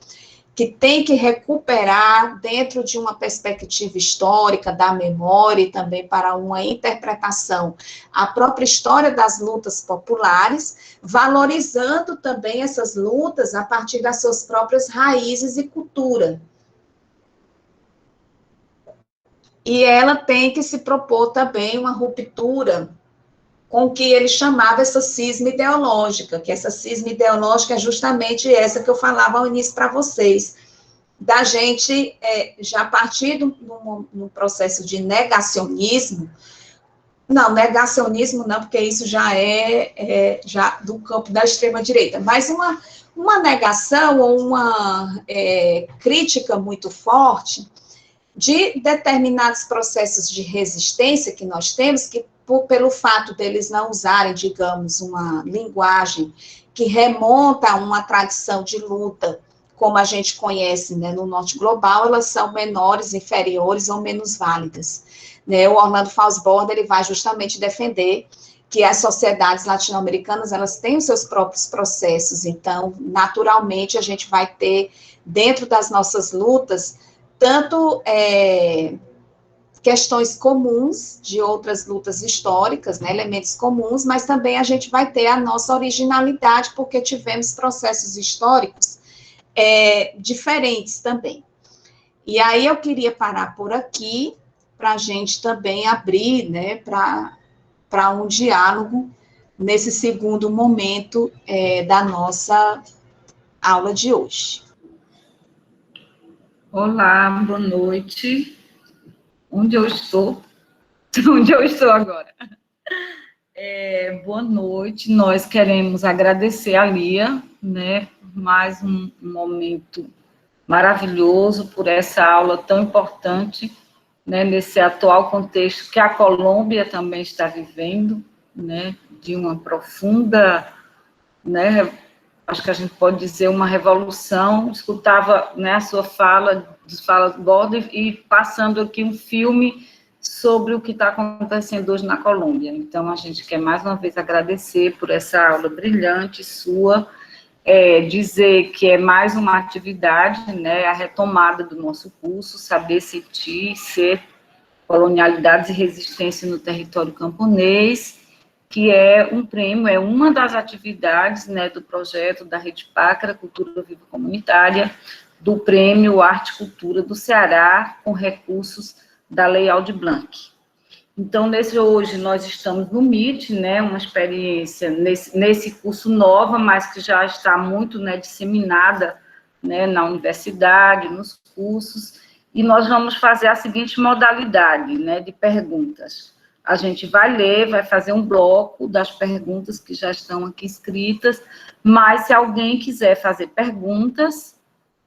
que tem que recuperar dentro de uma perspectiva histórica da memória e também para uma interpretação a própria história das lutas populares, valorizando também essas lutas a partir das suas próprias raízes e cultura. E ela tem que se propor também uma ruptura com o que ele chamava essa cisma ideológica, que essa cisma ideológica é justamente essa que eu falava ao início para vocês, da gente já partir no processo de negacionismo, não, negacionismo não, porque isso já já do campo da extrema-direita, mas uma negação ou uma crítica muito forte de determinados processos de resistência que nós temos, que pelo fato deles não usarem, digamos, uma linguagem que remonta a uma tradição de luta, como a gente conhece, né, no norte global, elas são menores, inferiores ou menos válidas. Né? O Orlando Fausborda, ele vai justamente defender que as sociedades latino-americanas, elas têm os seus próprios processos, então, naturalmente, a gente vai ter, dentro das nossas lutas, tanto questões comuns de outras lutas históricas, né, elementos comuns, mas também a gente vai ter a nossa originalidade, porque tivemos processos históricos diferentes também. E aí eu queria parar por aqui, para a gente também abrir, né, para um diálogo nesse segundo momento da nossa aula de hoje. Olá, boa noite. Onde eu estou? Onde eu estou agora? Boa noite. Nós queremos agradecer a Lia, né, mais um momento maravilhoso por essa aula tão importante, né, nesse atual contexto que a Colômbia também está vivendo, né, de uma profunda, né, acho que a gente pode dizer uma revolução. Escutava, né, a sua fala, dos falas do Borda, e passando aqui um filme sobre o que está acontecendo hoje na Colômbia. Então, a gente quer mais uma vez agradecer por essa aula brilhante sua, dizer que é mais uma atividade, né, a retomada do nosso curso, Saber Sentir, Ser, Colonialidades e Resistência no Território Camponês, que é um prêmio, é uma das atividades, né, do projeto da Rede Pácara, Cultura Viva Comunitária, do Prêmio Arte e Cultura do Ceará, com recursos da Lei Aldir Blanc. Então, hoje nós estamos no MIT, né, uma experiência nesse curso nova, mas que já está muito, né, disseminada, né, na universidade, nos cursos, e nós vamos fazer a seguinte modalidade, né, de perguntas. A gente vai ler, vai fazer um bloco das perguntas que já estão aqui escritas, mas se alguém quiser fazer perguntas,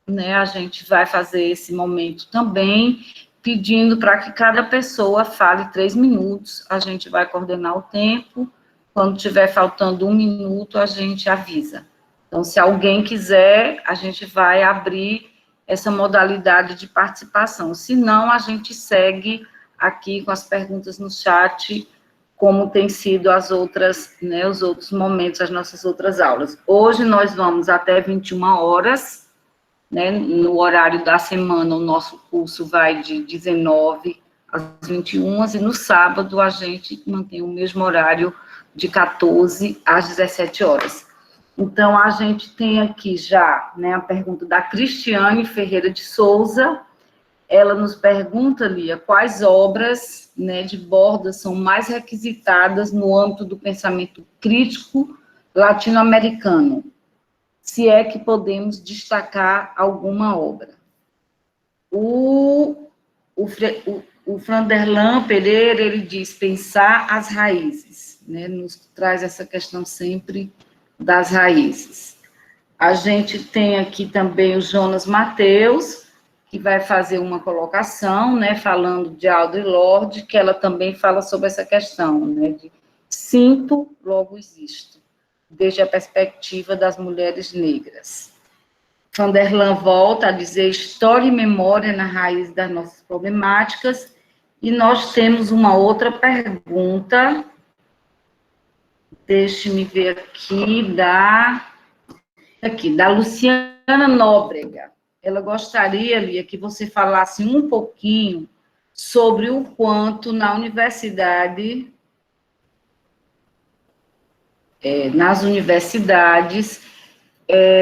né, a gente vai fazer esse momento também, pedindo para que cada pessoa fale 3 minutos, a gente vai coordenar o tempo, quando tiver faltando 1 minuto, a gente avisa. Então, se alguém quiser, a gente vai abrir essa modalidade de participação, se não, a gente segue aqui com as perguntas no chat, como tem sido as outras, né, os outros momentos, as nossas outras aulas. Hoje nós vamos até 21 horas, né, no horário da semana, o nosso curso vai de 19 às 21, e no sábado a gente mantém o mesmo horário de 14 às 17 horas. Então, a gente tem aqui já, né, a pergunta da Cristiane Ferreira de Souza. Ela nos pergunta, Lia, quais obras, né, de Borda são mais requisitadas no âmbito do pensamento crítico latino-americano, se é que podemos destacar alguma obra. O Franderlan Pereira, ele diz pensar as raízes, né, nos traz essa questão sempre das raízes. A gente tem aqui também o Jonas Mateus, que vai fazer uma colocação, né, falando de Audre Lorde, que ela também fala sobre essa questão, né, de sinto, logo existo, desde a perspectiva das mulheres negras. Vanderlan volta a dizer história e memória na raiz das nossas problemáticas, e nós temos uma outra pergunta, deixe-me ver aqui, da Luciana Nóbrega. Ela gostaria, Lia, que você falasse um pouquinho sobre o quanto na universidade, nas universidades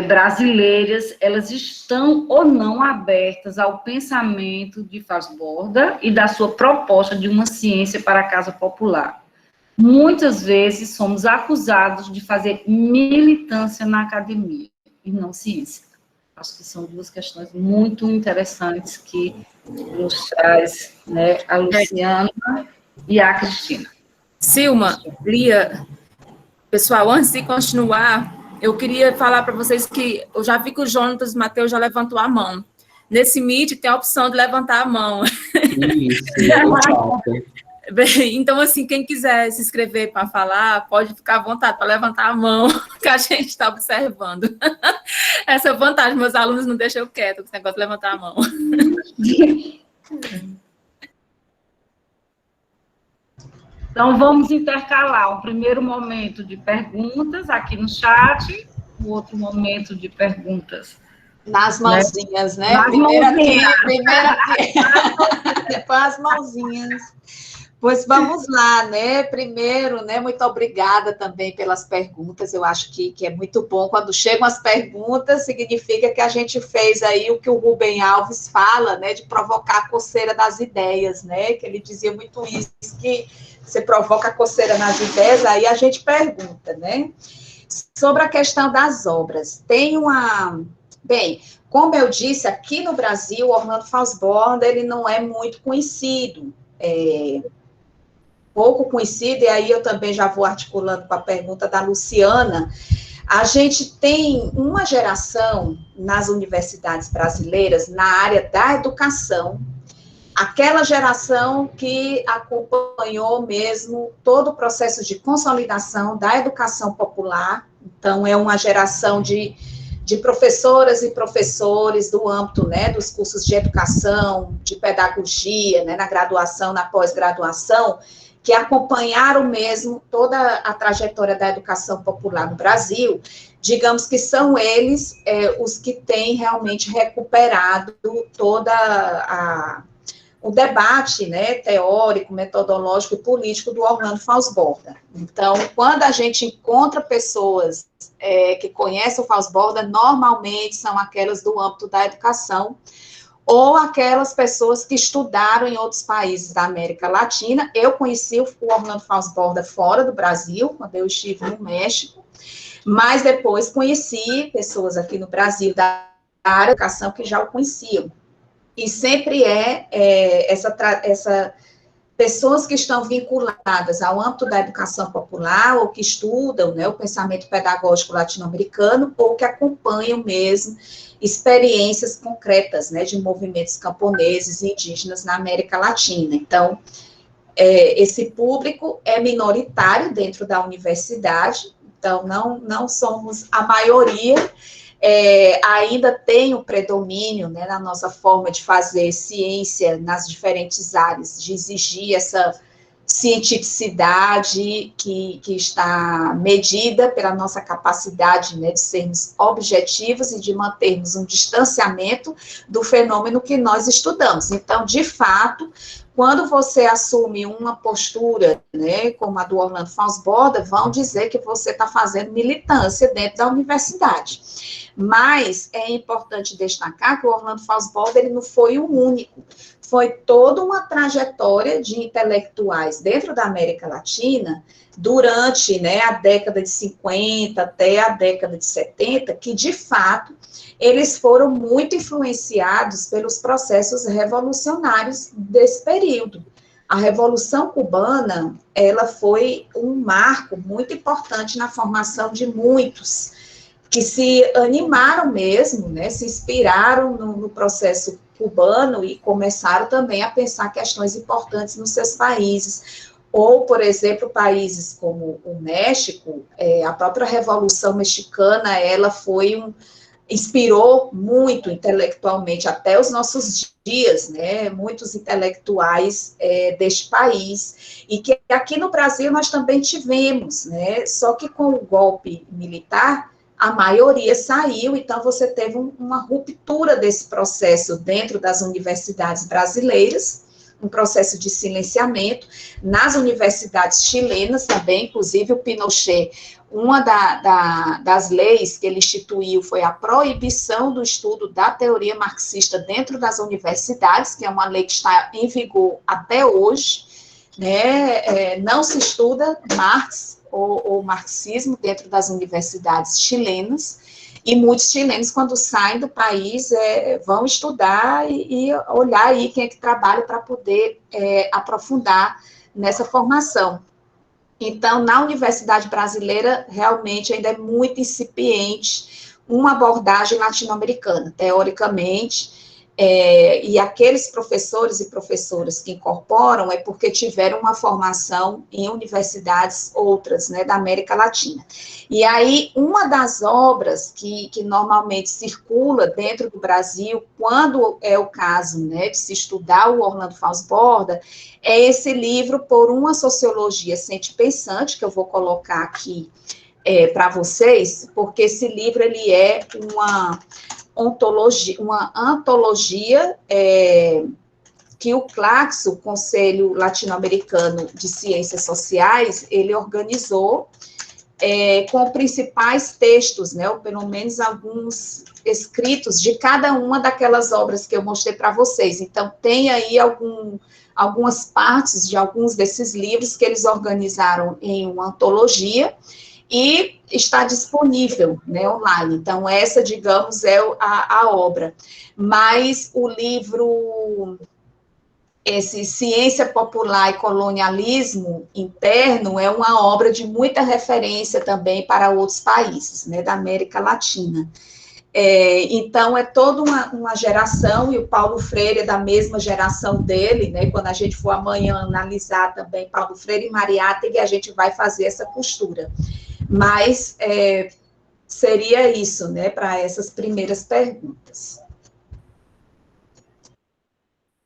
brasileiras, elas estão ou não abertas ao pensamento de Faz Borda e da sua proposta de uma ciência para a casa popular. Muitas vezes somos acusados de fazer militância na academia e não ciência. Acho que são duas questões muito interessantes que nos traz, né, a Luciana e a Cristina. Silma, Lia, pessoal, antes de continuar, eu queria falar para vocês que eu já vi que o Jonas Mateus já levantou a mão. Nesse Meet tem a opção de levantar a mão. Isso, Então, assim, quem quiser se inscrever para falar, pode ficar à vontade para levantar a mão, que a gente está observando. Essa vantagem, meus alunos não deixam eu quieto com esse negócio de levantar a mão. Então, vamos intercalar o primeiro momento de perguntas aqui no chat, o outro momento de perguntas nas mãozinhas, né? Nas Primeiro mãozinhas. aqui, depois as mãozinhas. Pois vamos lá, né? Primeiro, né? Muito obrigada também pelas perguntas. Eu acho que é muito bom. Quando chegam as perguntas, significa que a gente fez aí o que o Rubem Alves fala, né? De provocar a coceira das ideias, né? Que ele dizia muito isso, que você provoca a coceira nas ideias, aí a gente pergunta, né? Sobre a questão das obras. Tem uma... Bem, como eu disse, aqui no Brasil, o Orlando Faz Borda, ele não é muito conhecido. Pouco conhecido, e aí eu também já vou articulando com a pergunta da Luciana. A gente tem uma geração nas universidades brasileiras, na área da educação, aquela geração que acompanhou mesmo todo o processo de consolidação da educação popular. Então, é uma geração de professoras e professores do âmbito, né, dos cursos de educação, de pedagogia, né, na graduação, na pós-graduação, que acompanharam mesmo toda a trajetória da educação popular no Brasil. Digamos que são eles os que têm realmente recuperado o debate, né, teórico, metodológico e político do Orlando Fausto Borda. Então, quando a gente encontra pessoas que conhecem o Fausto Borda, normalmente são aquelas do âmbito da educação, ou aquelas pessoas que estudaram em outros países da América Latina. Eu conheci o Orlando Fausto Borda fora do Brasil, quando eu estive no México, mas depois conheci pessoas aqui no Brasil da área da educação que já o conheciam. E sempre pessoas que estão vinculadas ao âmbito da educação popular, ou que estudam, né, o pensamento pedagógico latino-americano, ou que acompanham mesmo experiências concretas, né, de movimentos camponeses e indígenas na América Latina. Então, esse público é minoritário dentro da universidade, então não somos a maioria. Ainda tem o predomínio, né, na nossa forma de fazer ciência nas diferentes áreas, de exigir essa cientificidade que está medida pela nossa capacidade, né, de sermos objetivos e de mantermos um distanciamento do fenômeno que nós estudamos. Então, de fato, quando você assume uma postura, né, como a do Orlando Fausto Borda, vão dizer que você está fazendo militância dentro da universidade. Mas é importante destacar que o Orlando Fausto Borda, ele não foi o único. Foi toda uma trajetória de intelectuais dentro da América Latina, durante, né, a década de 50 até a década de 70, que, de fato, eles foram muito influenciados pelos processos revolucionários desse período. A Revolução Cubana, ela foi um marco muito importante na formação de muitos, que se animaram mesmo, né, se inspiraram no processo cubano e começaram também a pensar questões importantes nos seus países. Ou, por exemplo, países como o México, a própria Revolução Mexicana, ela inspirou muito intelectualmente, até os nossos dias, né, muitos intelectuais deste país, e que aqui no Brasil nós também tivemos, né, só que com o golpe militar, a maioria saiu, então você teve uma ruptura desse processo dentro das universidades brasileiras, um processo de silenciamento. Nas universidades chilenas também, inclusive o Pinochet, uma das leis que ele instituiu foi a proibição do estudo da teoria marxista dentro das universidades, que é uma lei que está em vigor até hoje, né? Não se estuda Marx ou marxismo dentro das universidades chilenas, e muitos chilenos, quando saem do país, vão estudar e olhar aí quem é que trabalha para poder aprofundar nessa formação. Então, na universidade brasileira, realmente ainda é muito incipiente uma abordagem latino-americana, teoricamente, e aqueles professores e professoras que incorporam é porque tiveram uma formação em universidades outras, né, da América Latina. E aí, uma das obras que normalmente circula dentro do Brasil, quando é o caso, né, de se estudar o Orlando Fausto Borda, é esse livro Por uma Sociologia Sente-Pensante, que eu vou colocar aqui para vocês, porque esse livro ele é uma antologia que o CLACS, o Conselho Latino-Americano de Ciências Sociais, ele organizou com principais textos, né, ou pelo menos alguns escritos de cada uma daquelas obras que eu mostrei para vocês. Então, tem aí algumas partes de alguns desses livros que eles organizaram em uma antologia, e está disponível, né, online. Então, essa, digamos, é a obra. Mas o livro esse Ciência Popular e Colonialismo Interno é uma obra de muita referência também para outros países, né, da América Latina. Então, é toda uma geração, e o Paulo Freire é da mesma geração dele, né, quando a gente for amanhã analisar também Paulo Freire e Mariátegui, a gente vai fazer essa costura. Mas seria isso, né, para essas primeiras perguntas.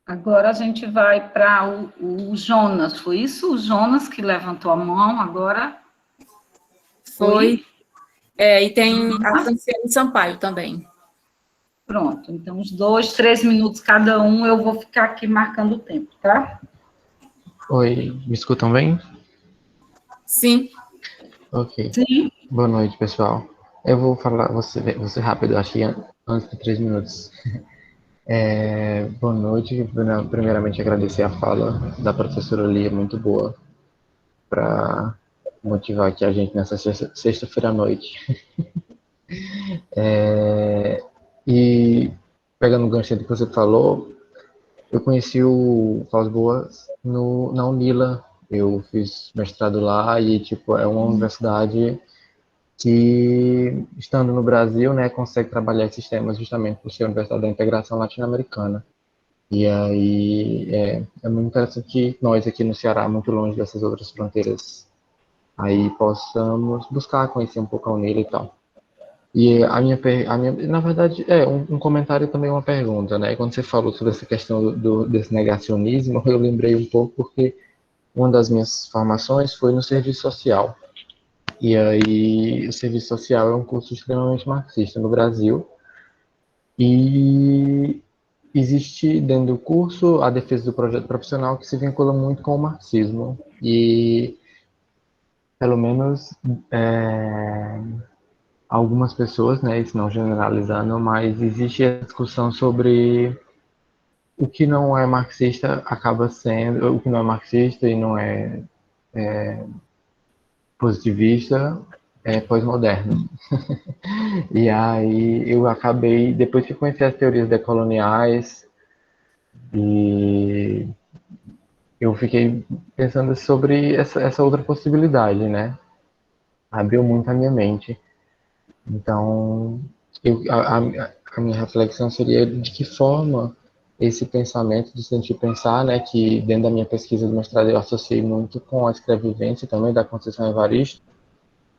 Agora a gente vai para o Jonas, foi isso? O Jonas que levantou a mão agora? Foi. E tem a Franciele Sampaio também. Pronto, então uns 2, 3 minutos cada um, eu vou ficar aqui marcando o tempo, tá? Oi, me escutam bem? Sim. Ok. Sim. Boa noite, pessoal. Eu vou falar, vou ser rápido, acho que antes de 3 minutos. Boa noite. Primeiramente, agradecer a fala da professora Lia, muito boa, para motivar aqui a gente nessa sexta-feira à noite. E, pegando o gancho do que você falou, eu conheci o Vilas Boas na Unila. Eu fiz mestrado lá e, tipo, é uma universidade que, estando no Brasil, né, consegue trabalhar esses temas justamente por ser a Universidade da Integração Latino-Americana. E aí é muito interessante que nós aqui no Ceará, muito longe dessas outras fronteiras, aí possamos buscar conhecer um pouco a Unila e tal. E na verdade, um comentário e também uma pergunta, né? Quando você falou sobre essa questão desse negacionismo, eu lembrei um pouco porque uma das minhas formações foi no serviço social. E aí, o serviço social é um curso extremamente marxista no Brasil. E existe dentro do curso a defesa do projeto profissional que se vincula muito com o marxismo. E, pelo menos, algumas pessoas, né, isso não generalizando, mas existe a discussão sobre o que não é marxista acaba sendo, o que não é marxista e não é positivista é pós-moderno. E aí eu acabei, depois que conheci as teorias decoloniais, e eu fiquei pensando sobre essa outra possibilidade, né? Abriu muito a minha mente. Então, a minha reflexão seria de que forma esse pensamento, de sentir pensar, né, que dentro da minha pesquisa do mestrado eu associei muito com a escrevivência também da Conceição Evaristo,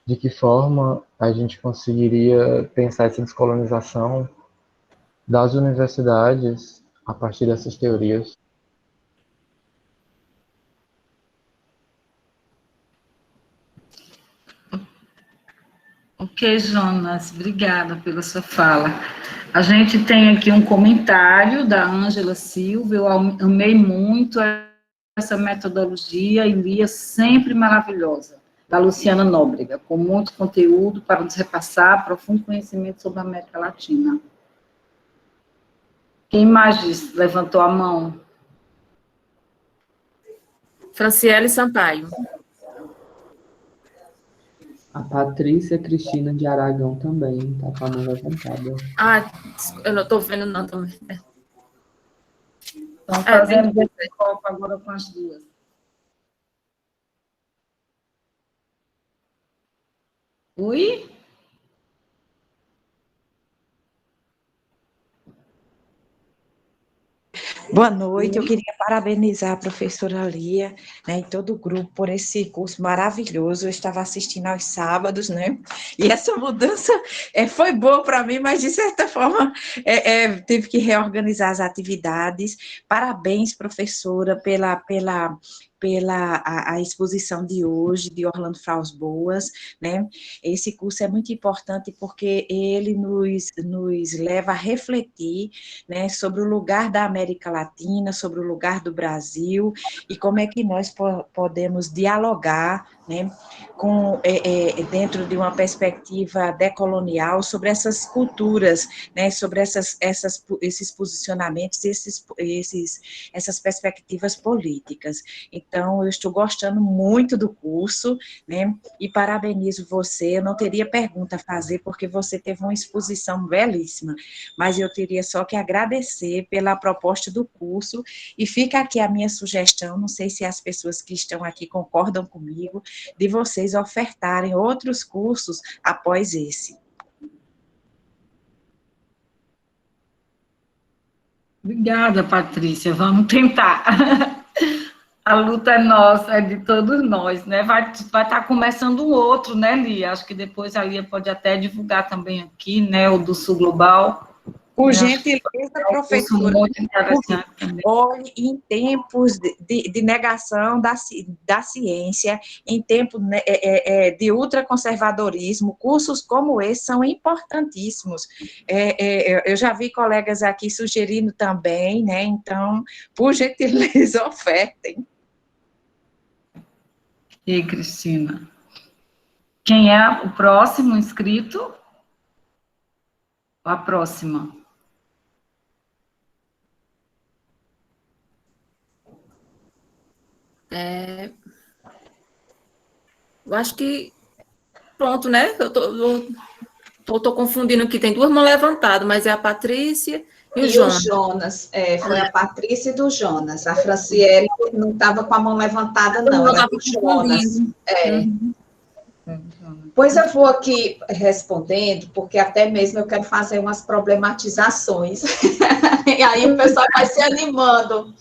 de que forma a gente conseguiria pensar essa descolonização das universidades a partir dessas teorias. Ok, Jonas, obrigada pela sua fala. A gente tem aqui um comentário da Ângela Silva, eu amei muito essa metodologia e Lia sempre maravilhosa, da Luciana Nóbrega, com muito conteúdo para nos repassar profundo conhecimento sobre a América Latina. Quem mais levantou a mão? Franciele Sampaio. A Patrícia Cristina de Aragão também está com a mão levantada. Eu não estou vendo não também. Estão fazendo esse copo agora com as duas. Oi? Boa noite, eu queria parabenizar a professora Lia, né, e todo o grupo por esse curso maravilhoso. Eu estava assistindo aos sábados, né, e essa mudança foi boa para mim, mas de certa forma teve que reorganizar as atividades. Parabéns, professora, pela a exposição de hoje, de Orlando Vilas Boas, né? Esse curso é muito importante porque ele nos leva a refletir, né, sobre o lugar da América Latina, sobre o lugar do Brasil, e como é que nós podemos dialogar, né, dentro de uma perspectiva decolonial, sobre essas culturas, né, sobre esses posicionamentos, essas perspectivas políticas. Então, eu estou gostando muito do curso, né, e parabenizo você. Eu não teria pergunta a fazer, porque você teve uma exposição belíssima, mas eu teria só que agradecer pela proposta do curso, e fica aqui a minha sugestão, não sei se as pessoas que estão aqui concordam comigo, de vocês ofertarem outros cursos após esse. Obrigada, Patrícia. Vamos tentar. A luta é nossa, é de todos nós, né? Vai estar começando um outro, né, Lia? Acho que depois a Lia pode até divulgar também aqui, né, o do Sul Global. Por gentileza, professora, muito interessante também. olhe em tempos de negação da ciência, em tempos de ultraconservadorismo, cursos como esse são importantíssimos. Eu já vi colegas aqui sugerindo também, né? Então, por gentileza, ofertem. E Cristina? Quem é o próximo inscrito? A próxima. Eu acho que pronto, né? Eu tô confundindo aqui, tem duas mãos levantadas, mas é a Patrícia e o Jonas. Jonas, foi a Patrícia e do Jonas. A Franciele não estava com a mão levantada, não, ela é do Jonas. Pois eu vou aqui respondendo, porque até mesmo eu quero fazer umas problematizações. E aí o pessoal vai se animando.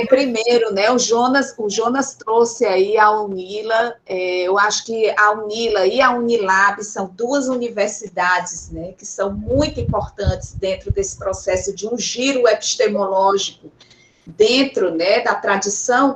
Primeiro, né, o Jonas trouxe aí a UNILA, eu acho que a UNILA e a Unilab são duas universidades, né, que são muito importantes dentro desse processo de um giro epistemológico dentro, né, da tradição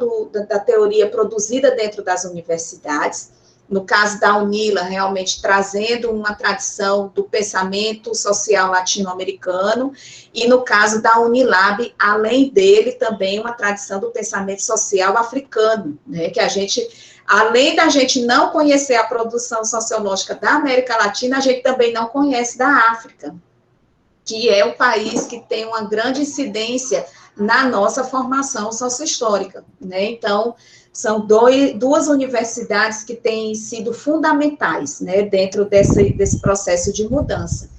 da teoria produzida dentro das universidades. No caso da UNILA, realmente trazendo uma tradição do pensamento social latino-americano, e no caso da Unilab, além dele, também uma tradição do pensamento social africano, né, que a gente, além da gente não conhecer a produção sociológica da América Latina, a gente também não conhece da África, que é o país que tem uma grande incidência na nossa formação sociohistórica, né, então são duas universidades que têm sido fundamentais, né, dentro desse processo de mudança.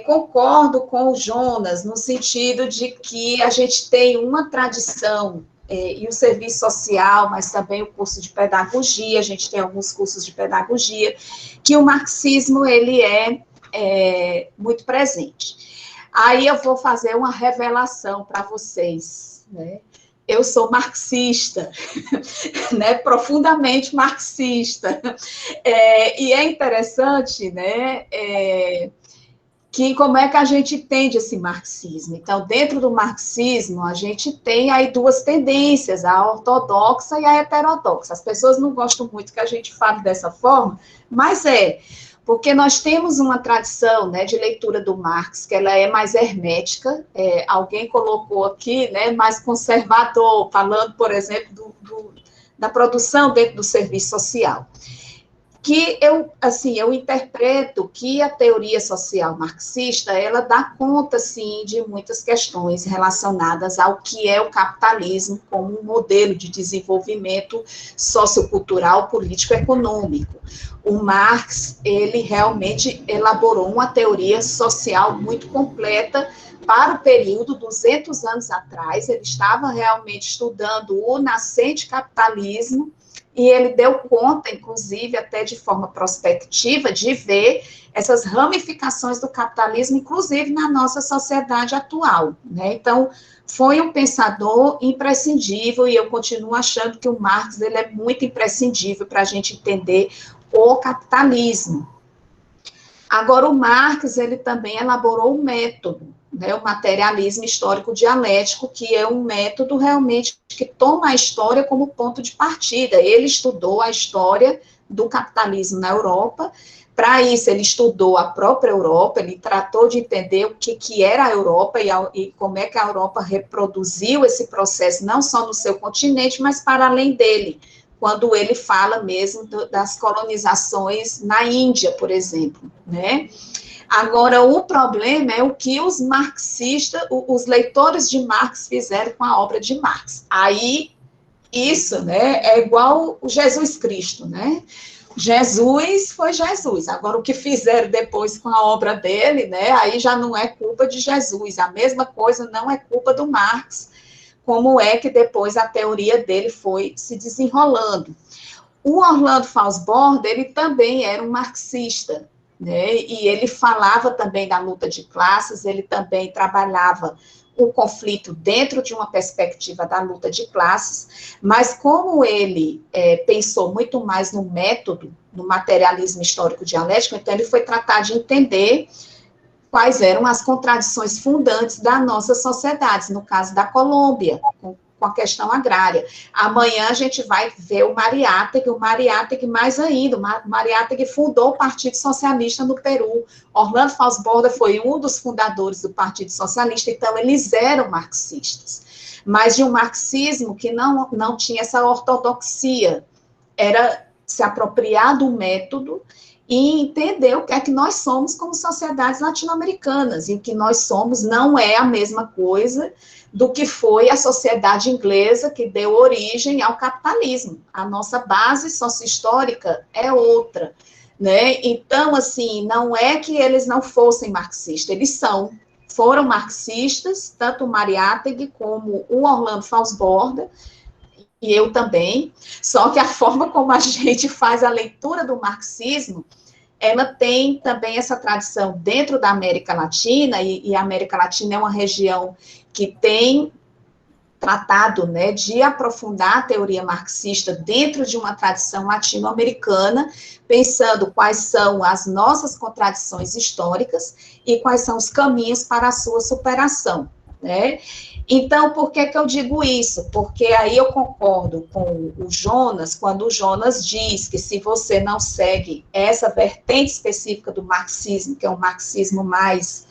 Concordo com o Jonas, no sentido de que a gente tem uma tradição, e o serviço social, mas também o curso de pedagogia, a gente tem alguns cursos de pedagogia, que o marxismo, ele é muito presente. Aí eu vou fazer uma revelação para vocês, né? Eu sou marxista, né, profundamente marxista, e é interessante, né, que como é que a gente entende esse marxismo. Então, dentro do marxismo, a gente tem aí duas tendências, a ortodoxa e a heterodoxa. As pessoas não gostam muito que a gente fale dessa forma, mas porque nós temos uma tradição, né, de leitura do Marx, que ela é mais hermética, alguém colocou aqui, né, mais conservador, falando, por exemplo, da produção dentro do serviço social. Que eu interpreto que a teoria social marxista, ela dá conta, sim, de muitas questões relacionadas ao que é o capitalismo como um modelo de desenvolvimento sociocultural, político e econômico. O Marx, ele realmente elaborou uma teoria social muito completa para o período, 200 anos atrás, ele estava realmente estudando o nascente capitalismo, e ele deu conta, inclusive, até de forma prospectiva, de ver essas ramificações do capitalismo, inclusive na nossa sociedade atual, né? Então, foi um pensador imprescindível, e eu continuo achando que o Marx, ele é muito imprescindível para a gente entender o capitalismo. Agora, o Marx, ele também elaborou um método, né, o materialismo histórico dialético, que é um método realmente que toma a história como ponto de partida. Ele estudou a história do capitalismo na Europa. Para isso, ele estudou a própria Europa, ele tratou de entender o que era a Europa e como é que a Europa reproduziu esse processo, não só no seu continente, mas para além dele, quando ele fala mesmo das colonizações na Índia, por exemplo, né? Agora, o problema é o que os marxistas, os leitores de Marx fizeram com a obra de Marx. Aí, isso, né, é igual o Jesus Cristo, né? Jesus foi Jesus. Agora, o que fizeram depois com a obra dele, né, aí já não é culpa de Jesus. A mesma coisa não é culpa do Marx, como é que depois a teoria dele foi se desenrolando. O Orlando Fawcett, ele também era um marxista, né, e ele falava também da luta de classes, ele também trabalhava o conflito dentro de uma perspectiva da luta de classes, mas como ele pensou muito mais no método, no materialismo histórico dialético, então ele foi tratar de entender quais eram as contradições fundantes das nossas sociedades, no caso da Colômbia, com a questão agrária. Amanhã a gente vai ver o Mariátegui mais ainda, o Mariátegui fundou o Partido Socialista no Peru, Orlando Fawcett foi um dos fundadores do Partido Socialista, então eles eram marxistas, mas de um marxismo que não tinha essa ortodoxia, era se apropriar do método e entender o que é que nós somos como sociedades latino-americanas, e o que nós somos não é a mesma coisa do que foi a sociedade inglesa que deu origem ao capitalismo. A nossa base socio-histórica é outra, né? Então, assim, não é que eles não fossem marxistas, eles foram marxistas, tanto o Mariátegui como o Orlando Fawcett, e eu também, só que a forma como a gente faz a leitura do marxismo, ela tem também essa tradição dentro da América Latina, e a América Latina é uma região que tem tratado, né, de aprofundar a teoria marxista dentro de uma tradição latino-americana, pensando quais são as nossas contradições históricas e quais são os caminhos para a sua superação, né? Então, por que eu digo isso? Porque aí eu concordo com o Jonas, quando o Jonas diz que se você não segue essa vertente específica do marxismo, que é um marxismo mais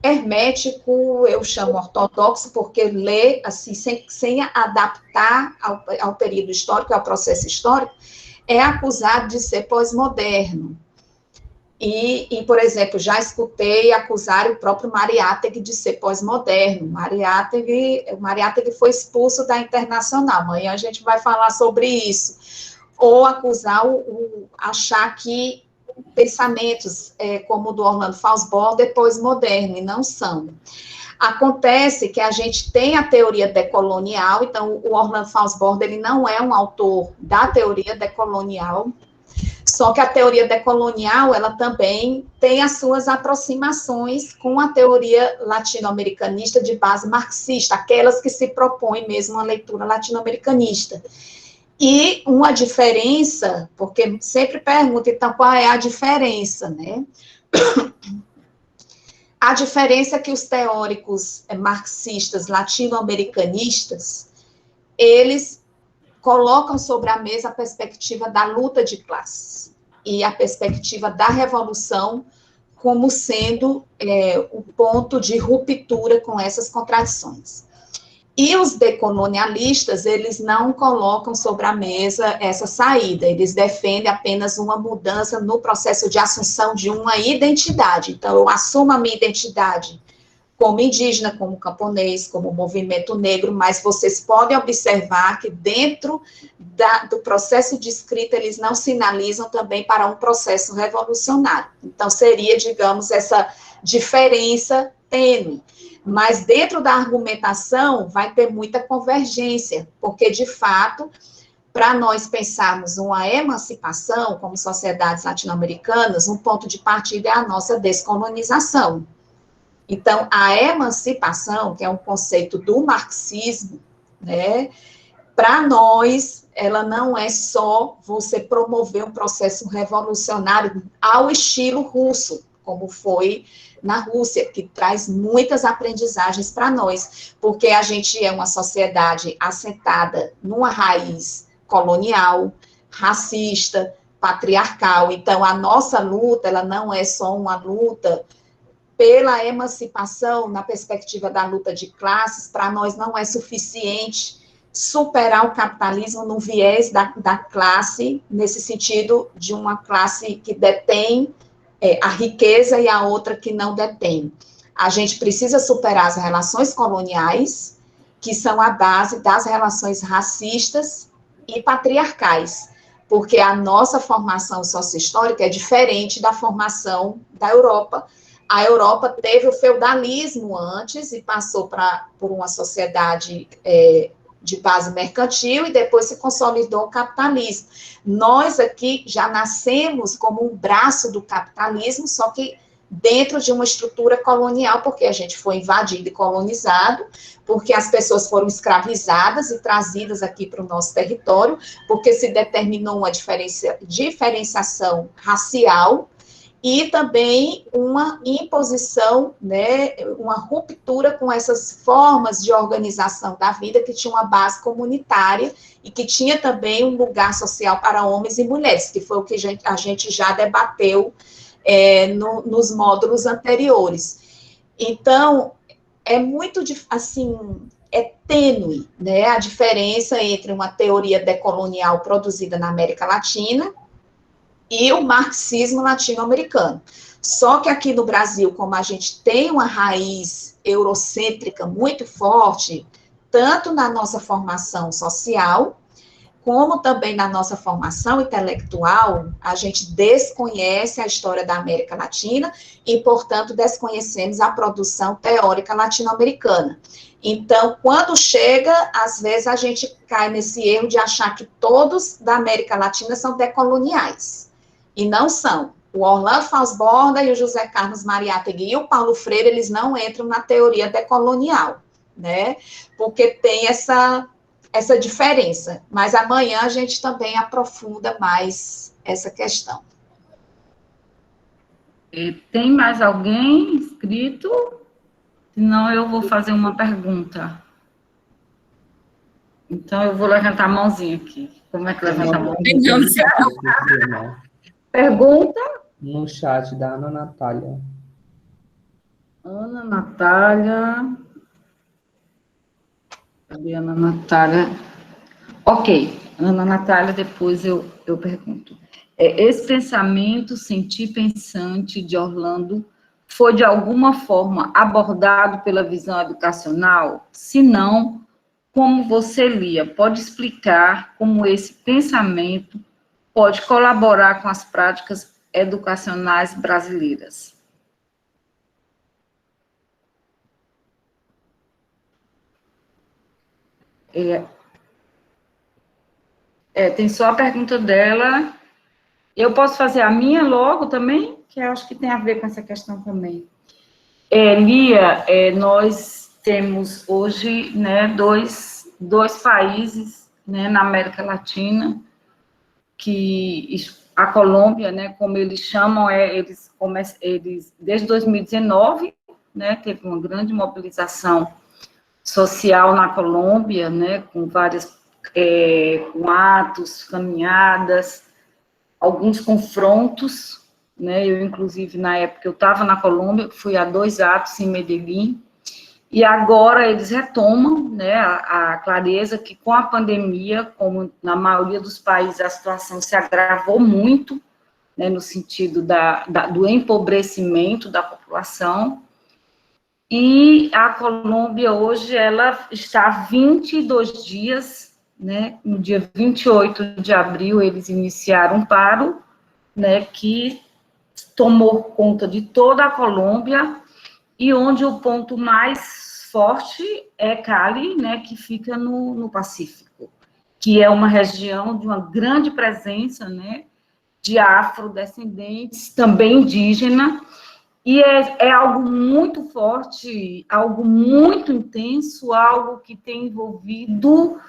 hermético, eu chamo ortodoxo, porque lê, assim, sem adaptar ao período histórico, ao processo histórico, é acusado de ser pós-moderno. E, por exemplo, já escutei acusar o próprio Mariátegui de ser pós-moderno. O Mariátegui foi expulso da Internacional. Amanhã a gente vai falar sobre isso. Ou acusar, achar que pensamentos como o do Orlando Fawcett é pós-moderno, e não são. Acontece que a gente tem a teoria decolonial, então o Orlando Fawcett, ele não é um autor da teoria decolonial, só que a teoria decolonial, ela também tem as suas aproximações com a teoria latino-americanista de base marxista, aquelas que se propõem mesmo uma leitura latino-americanista. E uma diferença, porque sempre pergunta, então, qual é a diferença, né? A diferença é que os teóricos marxistas latino-americanistas, eles colocam sobre a mesa a perspectiva da luta de classes e a perspectiva da revolução como sendo o ponto de ruptura com essas contradições. E os decolonialistas, eles não colocam sobre a mesa essa saída, eles defendem apenas uma mudança no processo de assunção de uma identidade. Então, eu assumo a minha identidade como indígena, como camponês, como movimento negro, mas vocês podem observar que dentro do processo de escrita, eles não sinalizam também para um processo revolucionário. Então, seria, digamos, essa diferença tênue. Mas dentro da argumentação vai ter muita convergência, porque, de fato, para nós pensarmos uma emancipação como sociedades latino-americanas, um ponto de partida é a nossa descolonização. Então, a emancipação, que é um conceito do marxismo, né, para nós, ela não é só você promover um processo revolucionário ao estilo russo, como foi na Rússia, que traz muitas aprendizagens para nós, porque a gente é uma sociedade assentada numa raiz colonial, racista, patriarcal. Então, a nossa luta, ela não é só uma luta pela emancipação, na perspectiva da luta de classes, para nós não é suficiente superar o capitalismo no viés da classe, nesse sentido de uma classe que detém a riqueza e a outra que não detém. A gente precisa superar as relações coloniais, que são a base das relações racistas e patriarcais, porque a nossa formação sociohistórica é diferente da formação da Europa. A Europa teve o feudalismo antes e passou por uma sociedade de base mercantil e depois se consolidou o capitalismo. Nós aqui já nascemos como um braço do capitalismo, só que dentro de uma estrutura colonial, porque a gente foi invadido e colonizado, porque as pessoas foram escravizadas e trazidas aqui para o nosso território, porque se determinou uma diferenciação racial, e também uma imposição, né, uma ruptura com essas formas de organização da vida que tinha uma base comunitária e que tinha também um lugar social para homens e mulheres, que foi o que a gente já debateu nos módulos anteriores. Então, é muito, assim, é tênue, né, a diferença entre uma teoria decolonial produzida na América Latina e o marxismo latino-americano. Só que aqui no Brasil, como a gente tem uma raiz eurocêntrica muito forte, tanto na nossa formação social, como também na nossa formação intelectual, a gente desconhece a história da América Latina e, portanto, desconhecemos a produção teórica latino-americana. Então, quando chega, às vezes a gente cai nesse erro de achar que todos da América Latina são decoloniais. E não são. O Orlando Fosborda e o José Carlos Mariátegui e o Paulo Freire, eles não entram na teoria decolonial, né? Porque tem essa diferença. Mas amanhã a gente também aprofunda mais essa questão. Tem mais alguém inscrito? Senão eu vou fazer uma pergunta. Então, eu vou levantar a mãozinha aqui. Como é que levanta a mão? Pergunta? No chat da Ana Natália. Ana Natália. Cadê a Ana Natália? Ok, Ana Natália, depois eu pergunto. Esse pensamento sentir pensante de Orlando foi, de alguma forma, abordado pela visão educacional? Se não, como você lia? Pode explicar como esse pensamento pode colaborar com as práticas educacionais brasileiras? Tem só a pergunta dela. Eu posso fazer a minha logo também, que eu acho que tem a ver com essa questão também. Lia, nós temos hoje, né, dois países, né, na América Latina, que a Colômbia, né, como eles chamam, eles desde 2019, né, teve uma grande mobilização social na Colômbia, né, com várias com atos, caminhadas, alguns confrontos, né, eu, inclusive, na época, eu estava na Colômbia, fui a 2 atos em Medellín, e agora eles retomam, né, a clareza que com a pandemia, como na maioria dos países, a situação se agravou muito, né, no sentido do empobrecimento da população, e a Colômbia hoje, ela está há 22 dias, né, no dia 28 de abril, eles iniciaram um paro, né, que tomou conta de toda a Colômbia, e onde o ponto mais forte é Cali, né, que fica no Pacífico, que é uma região de uma grande presença, né, de afrodescendentes, também indígena, e é algo muito forte, algo muito intenso, algo que tem envolvido,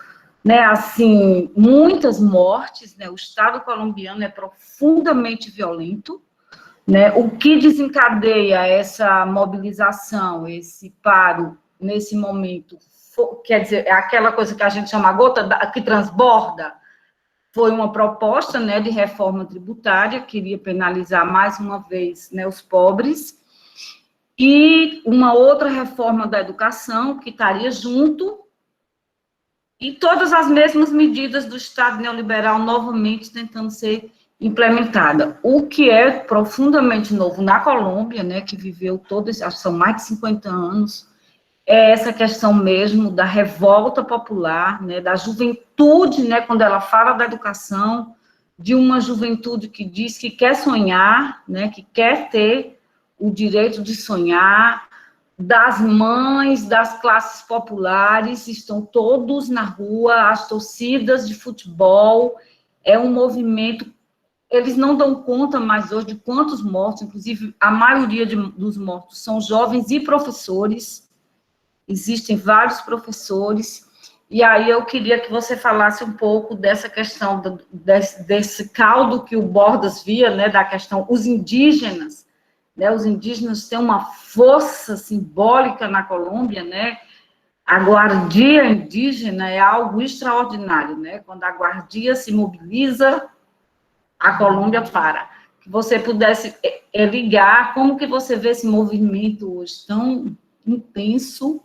né, assim, muitas mortes, né, o Estado colombiano é profundamente violento, né, o que desencadeia essa mobilização, esse paro, nesse momento, quer dizer, é aquela coisa que a gente chama a gota que transborda, foi uma proposta, né, de reforma tributária, queria penalizar mais uma vez, né, os pobres, e uma outra reforma da educação, que estaria junto, e todas as mesmas medidas do Estado neoliberal novamente tentando ser implementada. O que é profundamente novo na Colômbia, né, que viveu todos, acho que são mais de 50 anos, é essa questão mesmo da revolta popular, né, da juventude, né, quando ela fala da educação, de uma juventude que diz que quer sonhar, né, que quer ter o direito de sonhar, das mães, das classes populares, estão todos na rua, as torcidas de futebol, é um movimento, eles não dão conta mais hoje de quantos mortos, inclusive a maioria dos mortos são jovens e professores, existem vários professores, e aí eu queria que você falasse um pouco dessa questão, desse caldo que o Bordas via, né, da questão, os indígenas têm uma força simbólica na Colômbia, né, a guardia indígena é algo extraordinário, né, quando a guardia se mobiliza, a Colômbia para. Que você pudesse ligar, como que você vê esse movimento hoje tão intenso,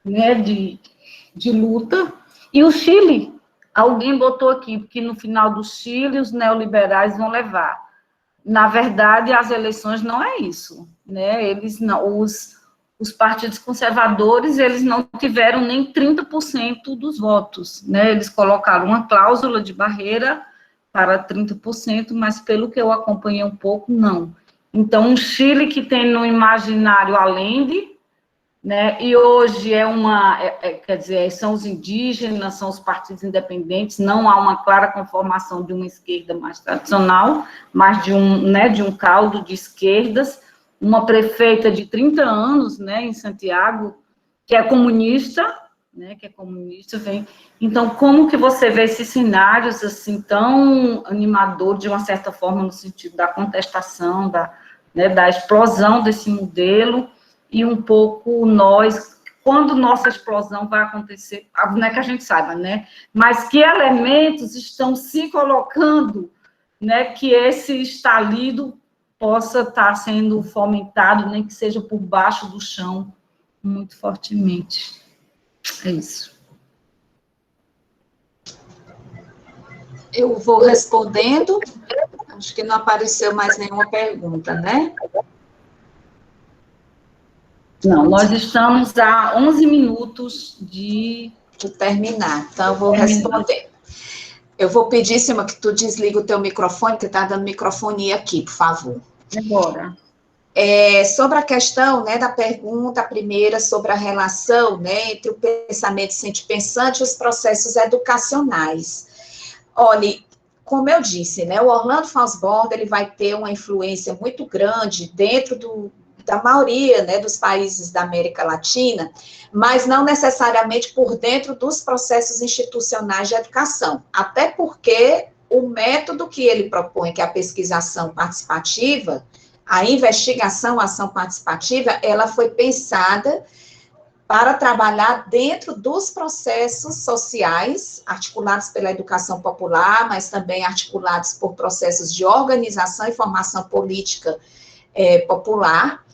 né, de luta, e o Chile, alguém botou aqui, que no final do Chile os neoliberais vão levar. Na verdade, as eleições não é isso, né, eles não, os partidos conservadores, eles não tiveram nem 30% dos votos, né, eles colocaram uma cláusula de barreira para 30%, mas pelo que eu acompanhei um pouco, não. Então, um Chile que tem no imaginário Allende, né, e hoje quer dizer, são os indígenas, são os partidos independentes, não há uma clara conformação de uma esquerda mais tradicional, mas de um caldo de esquerdas, uma prefeita de 30 anos, né, em Santiago, que é comunista, vem. Então, como que você vê esses cenários, assim, tão animadores, de uma certa forma, no sentido da contestação, da explosão desse modelo, e um pouco nós, quando nossa explosão vai acontecer, não é que a gente saiba, né, mas que elementos estão se colocando, né, que esse estalido possa estar sendo fomentado, nem que seja por baixo do chão, muito fortemente. É isso. Eu vou respondendo. Acho que não apareceu mais nenhuma pergunta, né? Não, nós estamos a 11 minutos de terminar. Então, eu vou responder. Eu vou pedir, Silma, que tu desliga o teu microfone, que está dando microfonia aqui, por favor. Agora. Sobre a questão, né, da pergunta primeira, sobre a relação, né, entre o pensamento ciente-pensante e os processos educacionais. Olha, como eu disse, né, o Orlando Fusborda, ele vai ter uma influência muito grande dentro da maioria, né, dos países da América Latina, mas não necessariamente por dentro dos processos institucionais de educação, até porque o método que ele propõe, que é a pesquisação participativa, a investigação, a ação participativa, ela foi pensada para trabalhar dentro dos processos sociais, articulados pela educação popular, mas também articulados por processos de organização e formação política popular,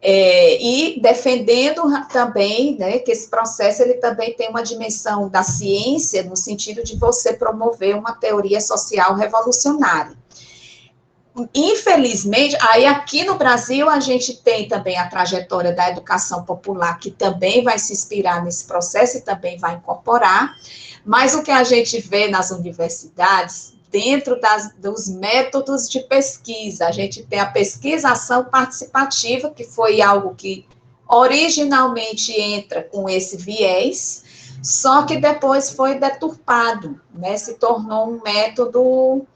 e defendendo também, né, que esse processo ele também tem uma dimensão da ciência, no sentido de você promover uma teoria social revolucionária. Infelizmente, aí aqui no Brasil a gente tem também a trajetória da educação popular, que também vai se inspirar nesse processo e também vai incorporar, mas o que a gente vê nas universidades, dentro dos métodos de pesquisa, a gente tem a pesquisação participativa, que foi algo que originalmente entra com esse viés, só que depois foi deturpado, né, se tornou um método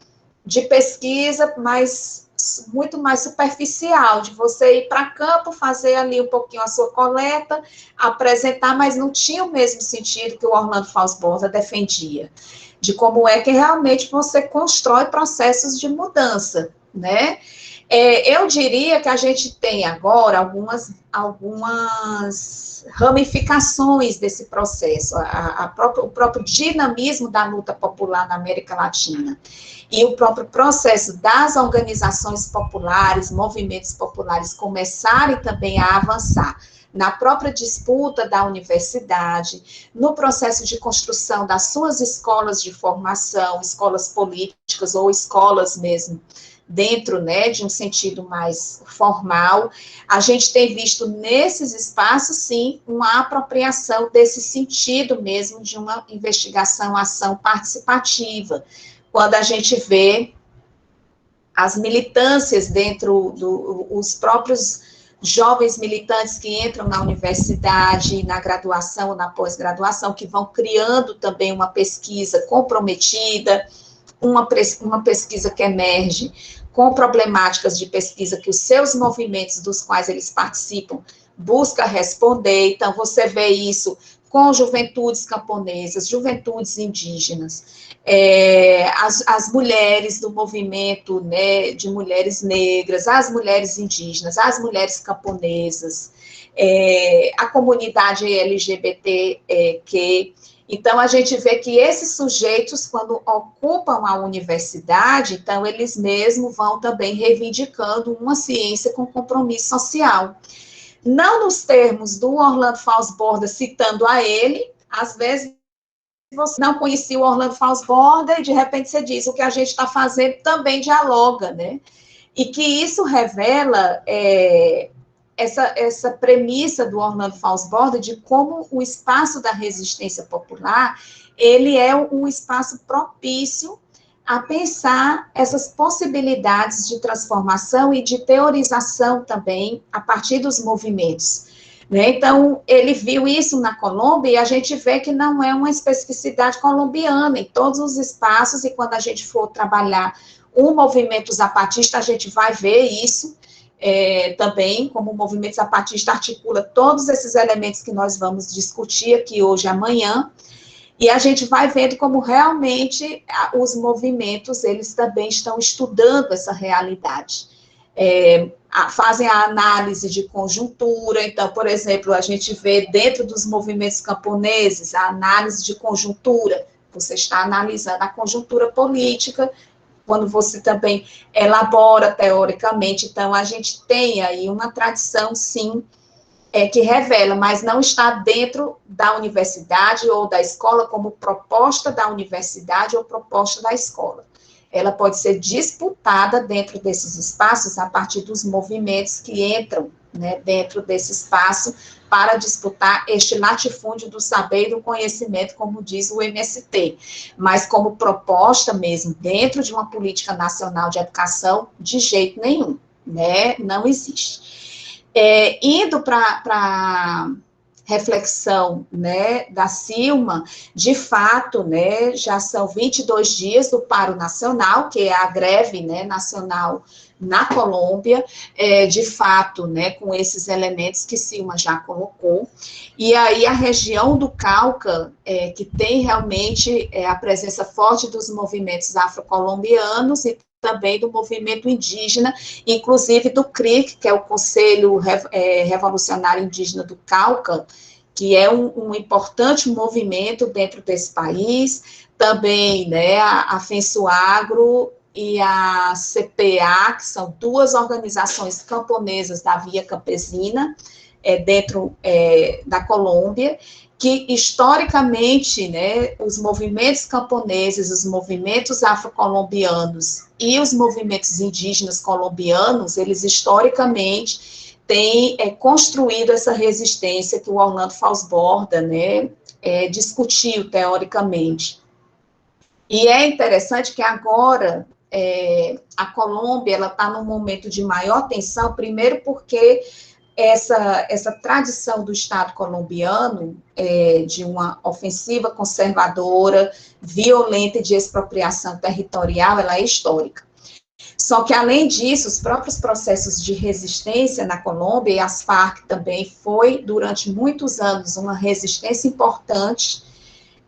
de pesquisa, mas muito mais superficial, de você ir para campo, fazer ali um pouquinho a sua coleta, apresentar, mas não tinha o mesmo sentido que o Orlando Fusborda defendia, de como é que realmente você constrói processos de mudança, né? Eu diria que a gente tem agora algumas ramificações desse processo, o próprio dinamismo da luta popular na América Latina e o próprio processo das organizações populares, movimentos populares começarem também a avançar na própria disputa da universidade, no processo de construção das suas escolas de formação, escolas políticas ou escolas mesmo, dentro, né, de um sentido mais formal. A gente tem visto nesses espaços, sim, uma apropriação desse sentido mesmo de uma investigação, ação participativa, quando a gente vê as militâncias dentro os próprios jovens militantes que entram na universidade, na graduação ou na pós-graduação, que vão criando também uma pesquisa comprometida, uma pesquisa que emerge com problemáticas de pesquisa que os seus movimentos dos quais eles participam buscam responder. Então, você vê isso com juventudes camponesas, juventudes indígenas, as mulheres do movimento, né, de mulheres negras, as mulheres indígenas, as mulheres camponesas, a comunidade LGBTQ. Então, a gente vê que esses sujeitos, quando ocupam a universidade, então, eles mesmos vão também reivindicando uma ciência com compromisso social. Não nos termos do Orlando Fausto Borda, citando a ele, às vezes você não conhecia o Orlando Fausto Borda e, de repente, você diz, o que a gente está fazendo também dialoga, né? E que isso revela essa premissa do Orlando Fausto Borda de como o espaço da resistência popular, ele é um espaço propício a pensar essas possibilidades de transformação e de teorização também a partir dos movimentos, né? Então, ele viu isso na Colômbia e a gente vê que não é uma especificidade colombiana em todos os espaços, e quando a gente for trabalhar o movimento zapatista, a gente vai ver isso também, como o movimento zapatista articula todos esses elementos que nós vamos discutir aqui hoje e amanhã, e a gente vai vendo como realmente os movimentos, eles também estão estudando essa realidade. Fazem a análise de conjuntura. Então, por exemplo, a gente vê dentro dos movimentos camponeses a análise de conjuntura, você está analisando a conjuntura política, quando você também elabora teoricamente. Então, a gente tem aí uma tradição, sim, que revela, mas não está dentro da universidade ou da escola como proposta da universidade ou proposta da escola. Ela pode ser disputada dentro desses espaços a partir dos movimentos que entram, né, dentro desse espaço para disputar este latifúndio do saber e do conhecimento, como diz o MST, mas como proposta mesmo, dentro de uma política nacional de educação, de jeito nenhum, né, não existe. Indo para reflexão, né, da Silma, de fato, né, já são 22 dias do Paro Nacional, que é a greve, né, nacional na Colômbia, de fato, né, com esses elementos que Silma já colocou, e aí a região do Cauca, que tem realmente a presença forte dos movimentos afrocolombianos e também do movimento indígena, inclusive do CRIC, que é o Conselho Revolucionário Indígena do Cauca, que é um importante movimento dentro desse país, também, né, a FENSUAGRO e a CPA, que são duas organizações camponesas da Via Campesina, dentro da Colômbia, que historicamente, né, os movimentos camponeses, os movimentos afrocolombianos e os movimentos indígenas colombianos, eles historicamente têm construído essa resistência que o Orlando Fausto Borda, né, discutiu teoricamente. E é interessante que agora a Colômbia ela está num momento de maior tensão, primeiro porque essa tradição do Estado colombiano de uma ofensiva conservadora, violenta e de expropriação territorial, ela é histórica. Só que, além disso, os próprios processos de resistência na Colômbia, e as Farc também foi, durante muitos anos, uma resistência importante,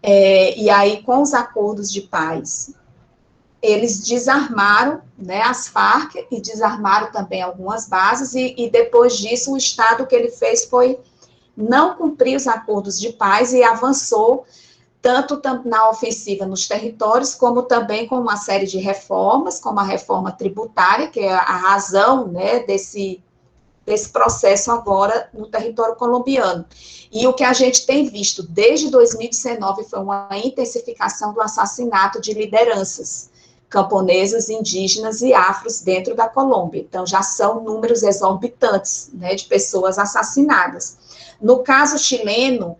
e aí com os acordos de paz eles desarmaram, né, as Farc e desarmaram também algumas bases, e depois disso o Estado, o que ele fez foi não cumprir os acordos de paz e avançou tanto na ofensiva nos territórios, como também com uma série de reformas, como a reforma tributária, que é a razão, né, desse processo agora no território colombiano. E o que a gente tem visto desde 2019 foi uma intensificação do assassinato de lideranças camponesas, indígenas e afros dentro da Colômbia. Então, já são números exorbitantes, né, de pessoas assassinadas. No caso chileno,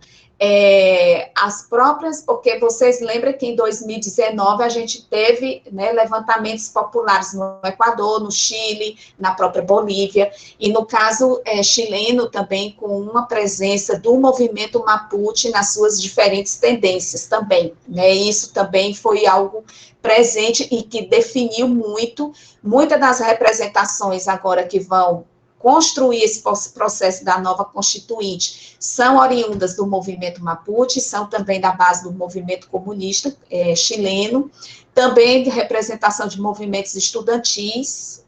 as próprias, porque vocês lembram que em 2019 a gente teve, né, levantamentos populares no Equador, no Chile, na própria Bolívia, e no caso chileno também com uma presença do movimento Mapuche nas suas diferentes tendências também, né, isso também foi algo presente e que definiu muitas das representações agora que vão construir esse processo da nova Constituinte são oriundas do movimento Mapuche, são também da base do movimento comunista chileno, também de representação de movimentos estudantis,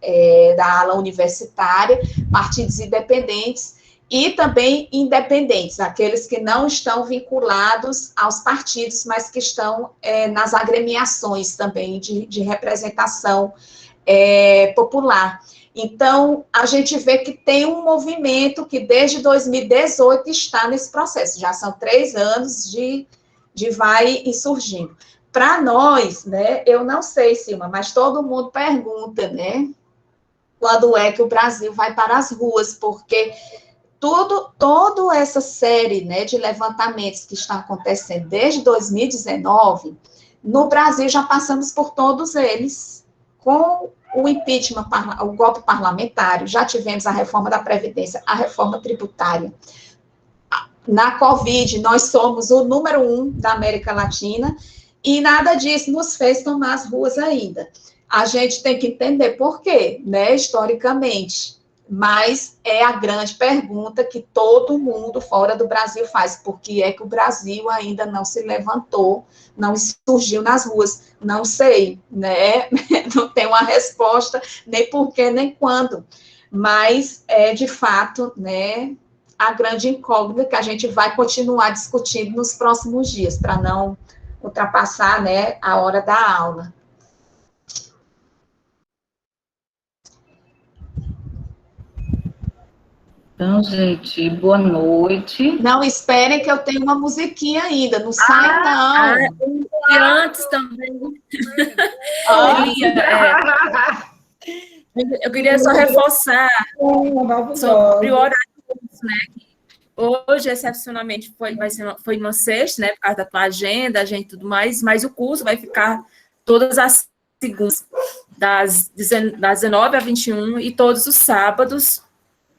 da ala universitária, partidos independentes, e também independentes, aqueles que não estão vinculados aos partidos, mas que estão nas agremiações também de representação popular. Então, a gente vê que tem um movimento que desde 2018 está nesse processo, já são 3 anos de vai e surgindo. Para nós, né, eu não sei, Silma, mas todo mundo pergunta, né, quando é que o Brasil vai para as ruas, porque toda essa série, né, de levantamentos que está acontecendo desde 2019, no Brasil já passamos por todos eles, com o impeachment, o golpe parlamentar, já tivemos a reforma da Previdência, a reforma tributária. Na Covid, nós somos o número 1 da América Latina, e nada disso nos fez tomar as ruas ainda. A gente tem que entender por quê, né, historicamente, mas é a grande pergunta que todo mundo fora do Brasil faz, por que é que o Brasil ainda não se levantou, não surgiu nas ruas? Não sei, né, não tem uma resposta, nem por quê, nem quando, mas é, de fato, né, a grande incógnita que a gente vai continuar discutindo nos próximos dias, para não ultrapassar, né, a hora da aula. Então, gente, boa noite. Não esperem que eu tenho uma musiquinha ainda, não sai não. E antes também. Eu queria só reforçar sobre o horário, né? Hoje, excepcionalmente, foi uma sexta, né? Por causa da tua agenda, a gente tudo mais, mas o curso vai ficar todas as segundas, das 19 às 21, e todos os sábados,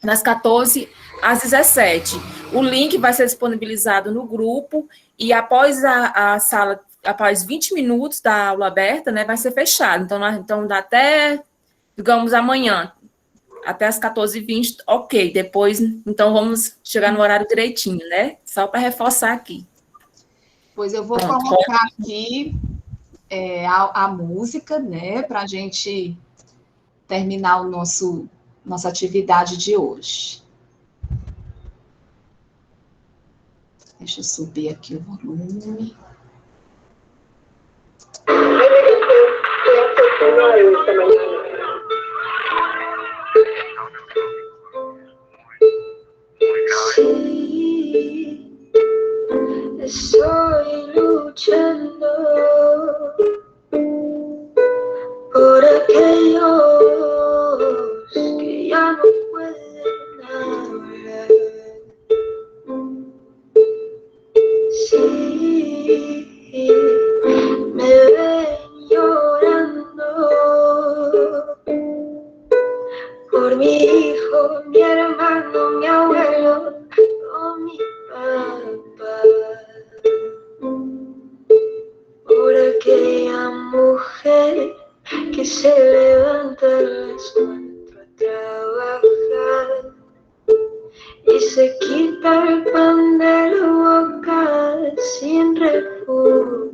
das 14 às 17. O link vai ser disponibilizado no grupo, e após a sala, após 20 minutos da aula aberta, né, vai ser fechado. Então dá até, digamos, amanhã, até as 14h20, ok. Depois, então, vamos chegar no horário direitinho, né? Só para reforçar aqui. Pois eu vou colocar aqui a música, né, para a gente terminar nossa atividade de hoje. Deixa eu subir aqui o volume. Sí, estoy luchando por aquellos que ya no pueden hablar. Sí, me ven llorando por mi hijo, mi hermano, mi abuelo o mi papá, por aquella mujer que se levanta a las 4 a trabajar y se quita el pan de la boca sin refutar.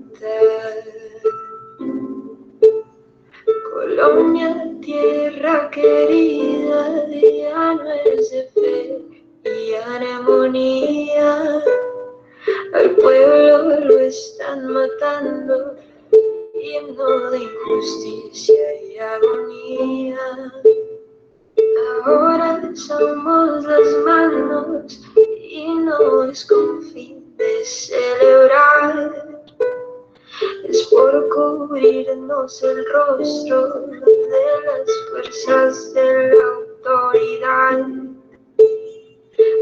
paz de fe y armonía. Al pueblo lo están matando, himno de injusticia y agonía. Ahora somos las manos y no es con fin de celebrar, es por cubrirnos el rostro de las fuerzas de la autoridad.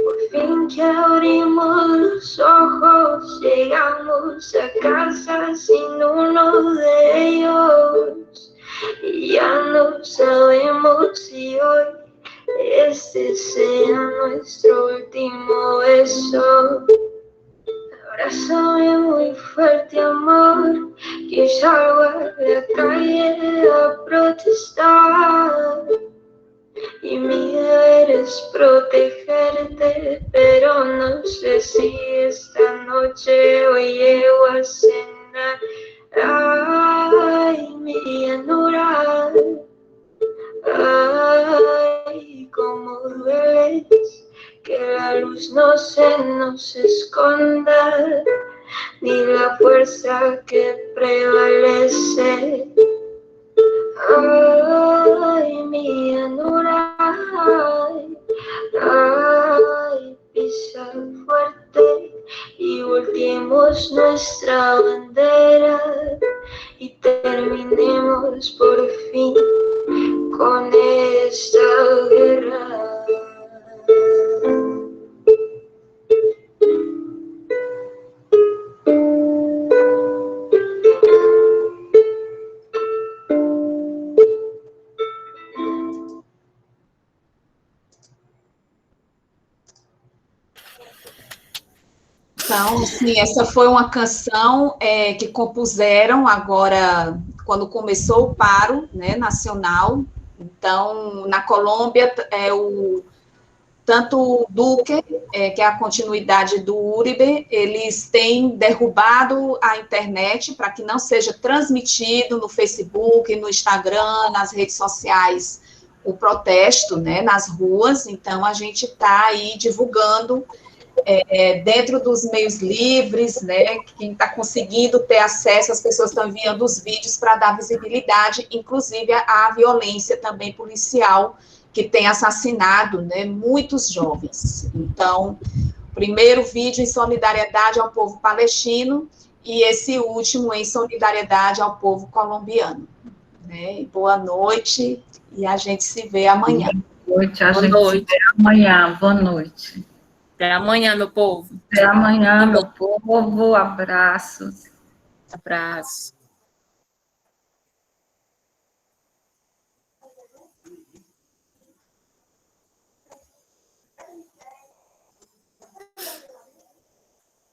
Por fin que abrimos los ojos, llegamos a casa sin uno de ellos. Y ya no sabemos si hoy este sea nuestro último beso. Abrázame muy fuerte, amor, que salgo a la calle a protestar. Y mi deber es protegerte, pero no sé si esta noche hoy llego a cenar. Ay, mi llanura, ay, cómo dueles, que la luz no se nos esconda, ni la fuerza que prevalece. Ay, mi llanura, ay, pisa fuerte y volteemos nuestra bandera y terminemos por fin con esta guerra. Então, assim, essa foi uma canção que compuseram agora, quando começou o paro, né, nacional. Então, na Colômbia, tanto o Duque, que é a continuidade do Uribe, eles têm derrubado a internet para que não seja transmitido no Facebook, no Instagram, nas redes sociais, o protesto, né, nas ruas. Então, a gente está aí divulgando dentro dos meios livres, né, quem está conseguindo ter acesso, as pessoas estão enviando os vídeos para dar visibilidade, inclusive à violência também policial, que tem assassinado, né, muitos jovens. Então, primeiro vídeo em solidariedade ao povo palestino, e esse último em solidariedade ao povo colombiano. Né? Boa noite, e a gente se vê amanhã. Boa noite, a gente se vê amanhã. Boa noite. Até amanhã, meu povo. Até amanhã, meu povo. Abraços. Abraço.